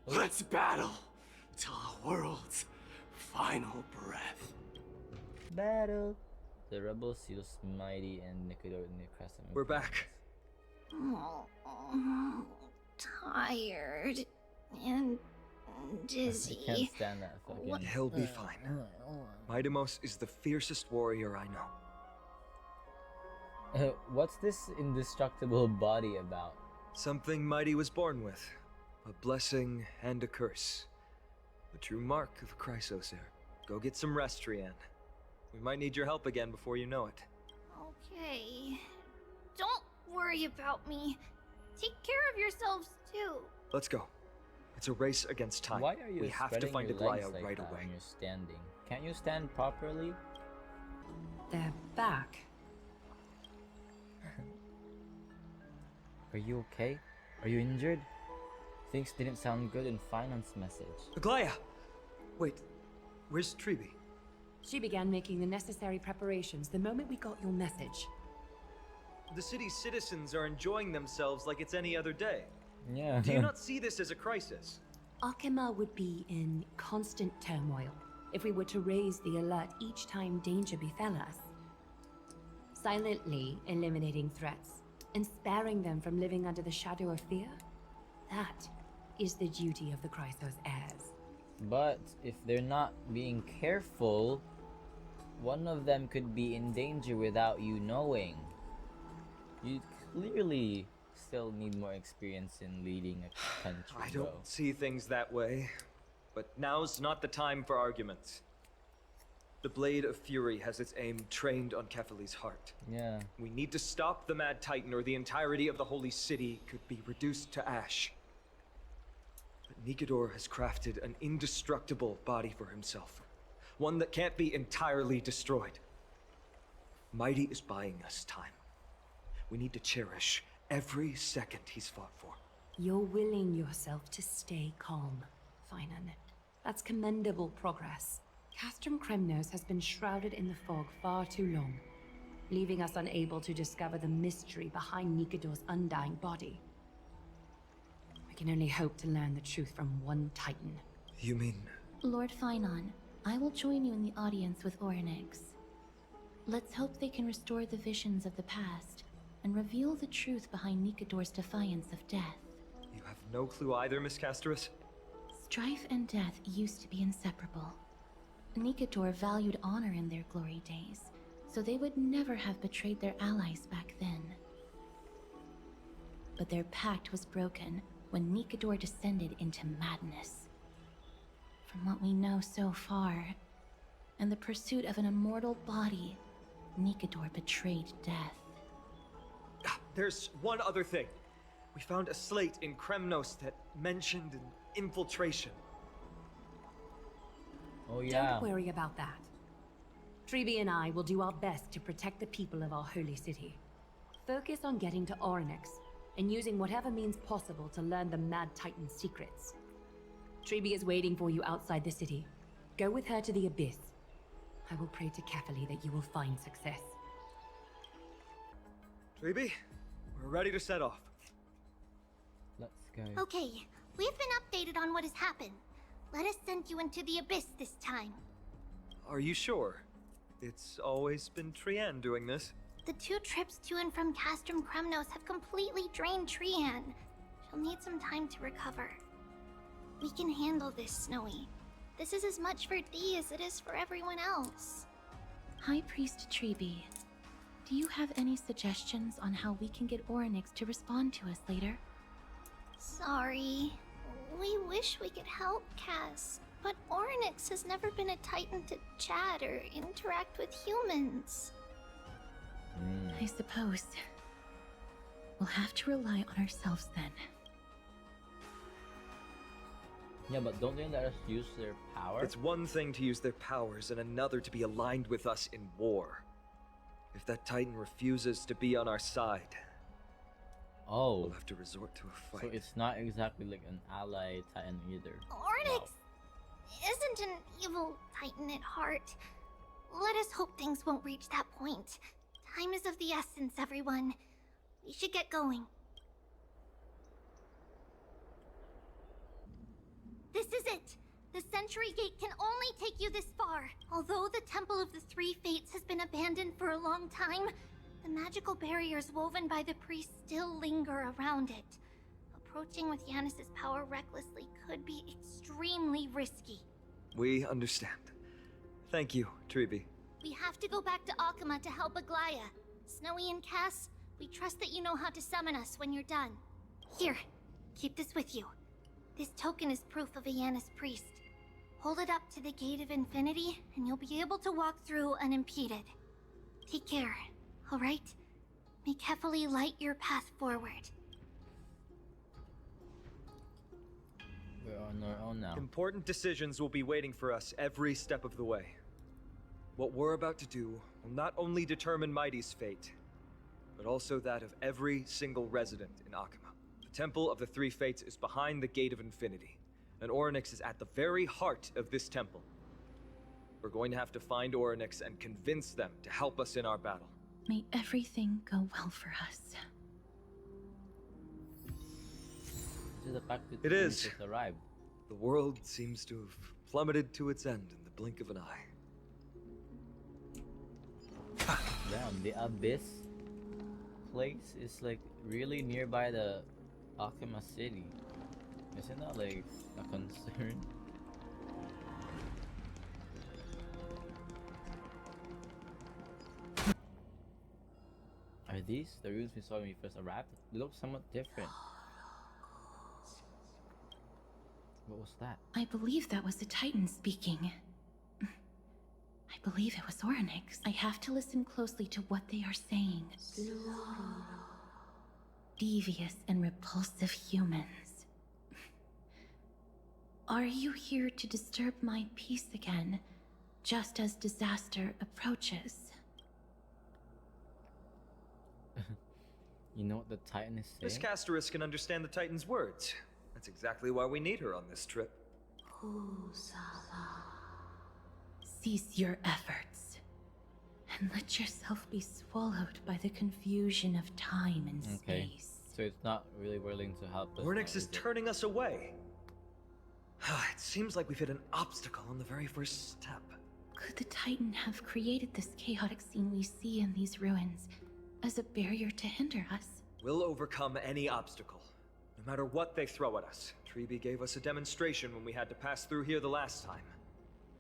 C: Let's battle till the world's final breath.
A: Battle! The rebels seals Mydei and Nicodor in the crescent.
B: We're back.
F: Oh, tired and
A: I
F: dizzy.
A: can't stand that fucking.
B: He'll be fine. Mydemos is the fiercest warrior I know.
A: What's this indestructible body about?
B: Something Mydei was born with. A blessing and a curse. The true mark of Chrysos here. Go get some rest, Trian. We might need your help again before you know it.
F: Okay. Don't worry about me. Take care of yourselves too.
B: Let's go. It's a race against time.
A: Why are you
B: We have to
A: spreading
B: find
A: your
B: Aglaya
A: legs like
B: right
A: that
B: away.
A: when you're standing? Can't you stand properly?
D: They're back.
A: Are you okay? Are you injured? Things didn't sound good in Finance message.
B: Aglaya! Wait, where's Tribi?
D: She began making the necessary preparations the moment we got your message.
B: The city's citizens are enjoying themselves like it's any other day.
A: Yeah.
B: Do you not see this as a crisis?
D: Arkema would be in constant turmoil if we were to raise the alert each time danger befell us. Silently eliminating threats and sparing them from living under the shadow of fear, that is the duty of the Chrysos heirs.
A: But if they're not being careful, one of them could be in danger without you knowing. You clearly still need more experience in leading a country.
B: I
A: bro.
B: don't see things that way. But now's not the time for arguments. The Blade of Fury has its aim trained on Kefali's heart.
A: Yeah.
B: We need to stop the Mad Titan or the entirety of the Holy City could be reduced to ash. But Nicodor has crafted an indestructible body for himself. One that can't be entirely destroyed. Mydei is buying us time. We need to cherish every second he's fought for.
D: You're willing yourself to stay calm, Finan. That's commendable progress. Castrum Kremnos has been shrouded in the fog far too long, leaving us unable to discover the mystery behind Nicodor's undying body. We can only hope to learn the truth from one Titan.
B: You mean...
E: Lord Finon, I will join you in the audience with Orynyx. Let's hope they can restore the visions of the past and reveal the truth behind Nicodor's defiance of death.
B: You have no clue either, Miss Casterus?
E: Strife and death used to be inseparable. Nicodor valued honor in their glory days, so they would never have betrayed their allies back then. But their pact was broken when Nicodor descended into madness. From what we know so far, in the pursuit of an immortal body, Nicodor betrayed death.
B: There's one other thing. We found a slate in Kremnos that mentioned an infiltration.
A: Oh yeah.
D: Don't worry about that. Tribi and I will do our best to protect the people of our holy city. Focus on getting to Orynyx and using whatever means possible to learn the Mad Titan's secrets. Tribi is waiting for you outside the city. Go with her to the Abyss. I will pray to Kefali that you will find success.
B: Tribi, we're ready to set off.
A: Let's go.
F: Okay, we've been updated on what has happened. Let us send you into the Abyss this time.
B: Are you sure? It's always been Trian doing this.
F: The 2 trips to and from Castrum Kremnos have completely drained Trian. She'll need some time to recover. We can handle this, Snowy. This is as much for Dee as it is for everyone else.
E: High Priest Tribi, do you have any suggestions on how we can get Orynyx to respond to us later?
F: Sorry. We wish we could help, Cass, but Orynyx has never been a Titan to chat or interact with humans.
E: I suppose. We'll have to rely on ourselves then.
A: Yeah, but don't they let us use their power?
B: It's one thing to use their powers and another to be aligned with us in war. If that Titan refuses to be on our side,
A: Oh,
B: we'll have to resort to a
A: so
B: fight.
A: it's not exactly like an ally Titan either.
F: Ornix
A: Wow.
F: isn't an evil Titan at heart. Let us hope things won't reach that point. Time is of the essence, everyone. We should get going. This is it! The Century Gate can only take you this far. Although the Temple of the Three Fates has been abandoned for a long time, the magical barriers woven by the priests still linger around it. Approaching with Yanis's power recklessly could be extremely risky.
B: We understand. Thank you, Tribi.
F: We have to go back to Akama to help Aglaya. Snowy and Cass, we trust that you know how to summon us when you're done. Here, keep this with you. This token is proof of a Yanis priest. Hold it up to the Gate of Infinity, and you'll be able to walk through unimpeded. Take care, alright? May carefully light your path forward.
A: We're on our own now.
B: Important decisions will be waiting for us every step of the way. What we're about to do will not only determine Mydei's fate, but also that of every single resident in Akama. The Temple of the Three Fates is behind the Gate of Infinity, and Orynyx is at the very heart of this temple. We're going to have to find Orynyx and convince them to help us in our battle.
E: May everything go well for us.
A: This is the fact that
B: It is.
A: Orynyx has arrived.
B: The world seems to have plummeted to its end in the blink of an eye.
A: Damn, the Abyss place is like really nearby the Akama city. Isn't that like a concern? Are these the rooms we saw when we first arrived? They look somewhat different. What was that?
E: I believe that was the Titan speaking. I believe it was Orynyx. I have to listen closely to what they are saying. Devious and repulsive humans. Are you here to disturb my peace again, just as disaster approaches?
A: You know what the Titan is
B: Miss
A: saying?
B: Casterus can understand the Titan's words. That's exactly why we need her on this trip.
E: Cease your efforts, and let yourself be swallowed by the confusion of time and
A: Okay.
E: space.
A: So it's not really willing to help us.
B: Orynyx
A: now,
B: is
A: it?
B: turning us away. It seems like we've hit an obstacle on the very first step.
E: Could the Titan have created this chaotic scene we see in these ruins as a barrier to hinder us?
B: We'll overcome any obstacle, no matter what they throw at us. Tribi gave us a demonstration when we had to pass through here the last time.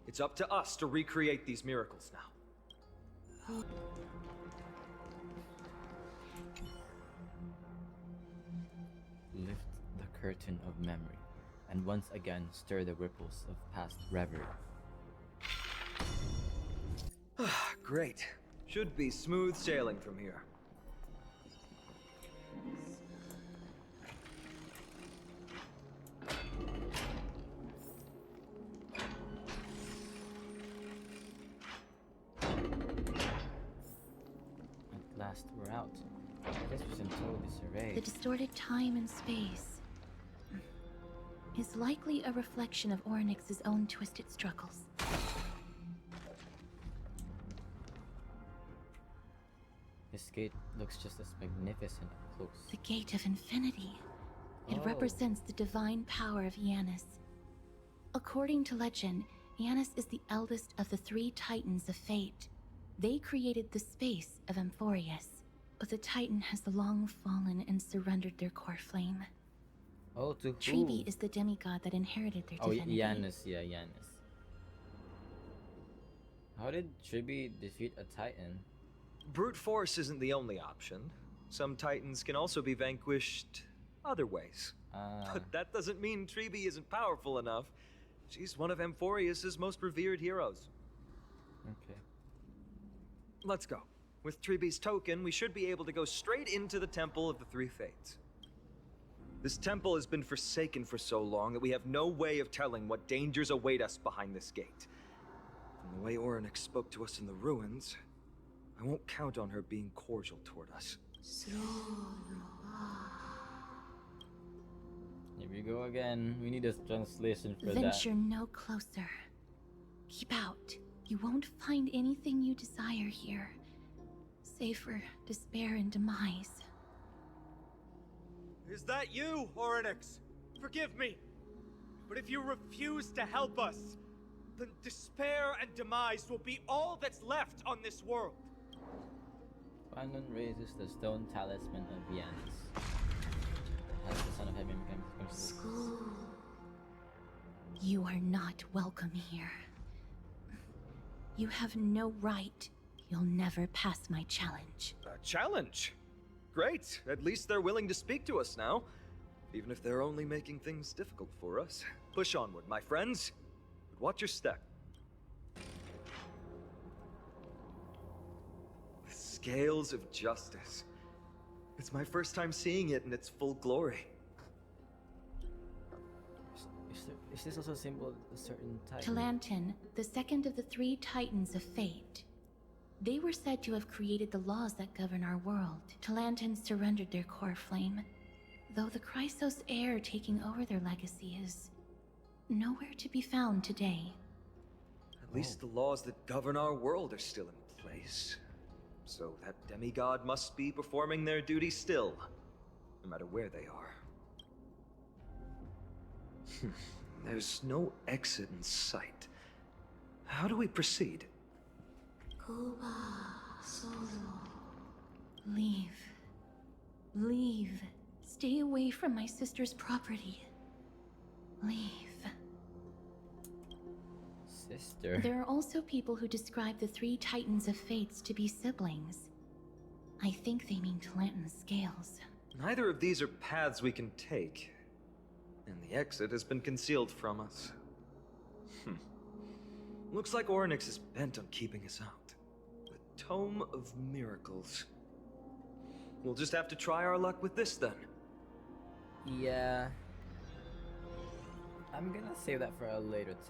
B: It's up to us to recreate these miracles now.
A: Lift the curtain of memory, and once again stir the ripples of past reverie.
B: Great. Should be smooth sailing from here.
A: At last we're out. This was in total disarray.
E: The distorted time and space is likely a reflection of Orynyx's own twisted struggles.
A: This gate looks just as magnificent up close.
E: The Gate of Infinity. It
A: Oh.
E: represents the divine power of Yanis. According to legend, Yanis is the eldest of the three Titans of Fate. They created the space of Amphorius, but the Titan has long fallen and surrendered their core flame.
A: Oh, to who?
E: Tribi is the demigod that inherited their
A: Oh,
E: divinity.
A: Yanis, yeah, Yanis. How did Tribi defeat a Titan?
B: Brute force isn't the only option. Some Titans can also be vanquished other ways. But that doesn't mean Tribi isn't powerful enough. She's one of Amphorius' most revered heroes.
A: Okay.
B: Let's go. With Tribi's token, we should be able to go straight into the Temple of the Three Fates. This temple has been forsaken for so long that we have no way of telling what dangers await us behind this gate. From the way Orynyx spoke to us in the ruins, I won't count on her being cordial toward us.
A: Here we go again. We need a translation for that.
E: Venture no closer. Keep out. You won't find anything you desire here, save for despair and demise.
I: Is that you, Orynyx? Forgive me. But if you refuse to help us, then despair and demise will be all that's left on this world.
A: Panon raises the stone talisman of Janus. As the son of heaven becomes
E: You are not welcome here. You have no right. You'll never pass my challenge.
B: A challenge? Great. At least they're willing to speak to us now. Even if they're only making things difficult for us. Push onward, my friends. But watch your step. The scales of justice. It's my first time seeing it in its full glory.
A: Is this also a symbol of a certain type?
E: Talantin, the second of the three titans of fate. They were said to have created the laws that govern our world. Talantin surrendered their core flame, though the Chrysos heir taking over their legacy is nowhere to be found today.
B: At least the laws that govern our world are still in place. So that demigod must be performing their duty still, no matter where they are. There's no exit in sight. How do we proceed?
E: Leave. Leave. Stay away from my sister's property. Leave.
A: Sister.
E: There are also people who describe the three titans of fates to be siblings. I think they mean Talantin's scales.
B: Neither of these are paths we can take. And the exit has been concealed from us. Looks like Orynyx is bent on keeping us out. The Tome of Miracles. We'll just have to try our luck with this then.
A: Yeah. I'm gonna save that for a later time.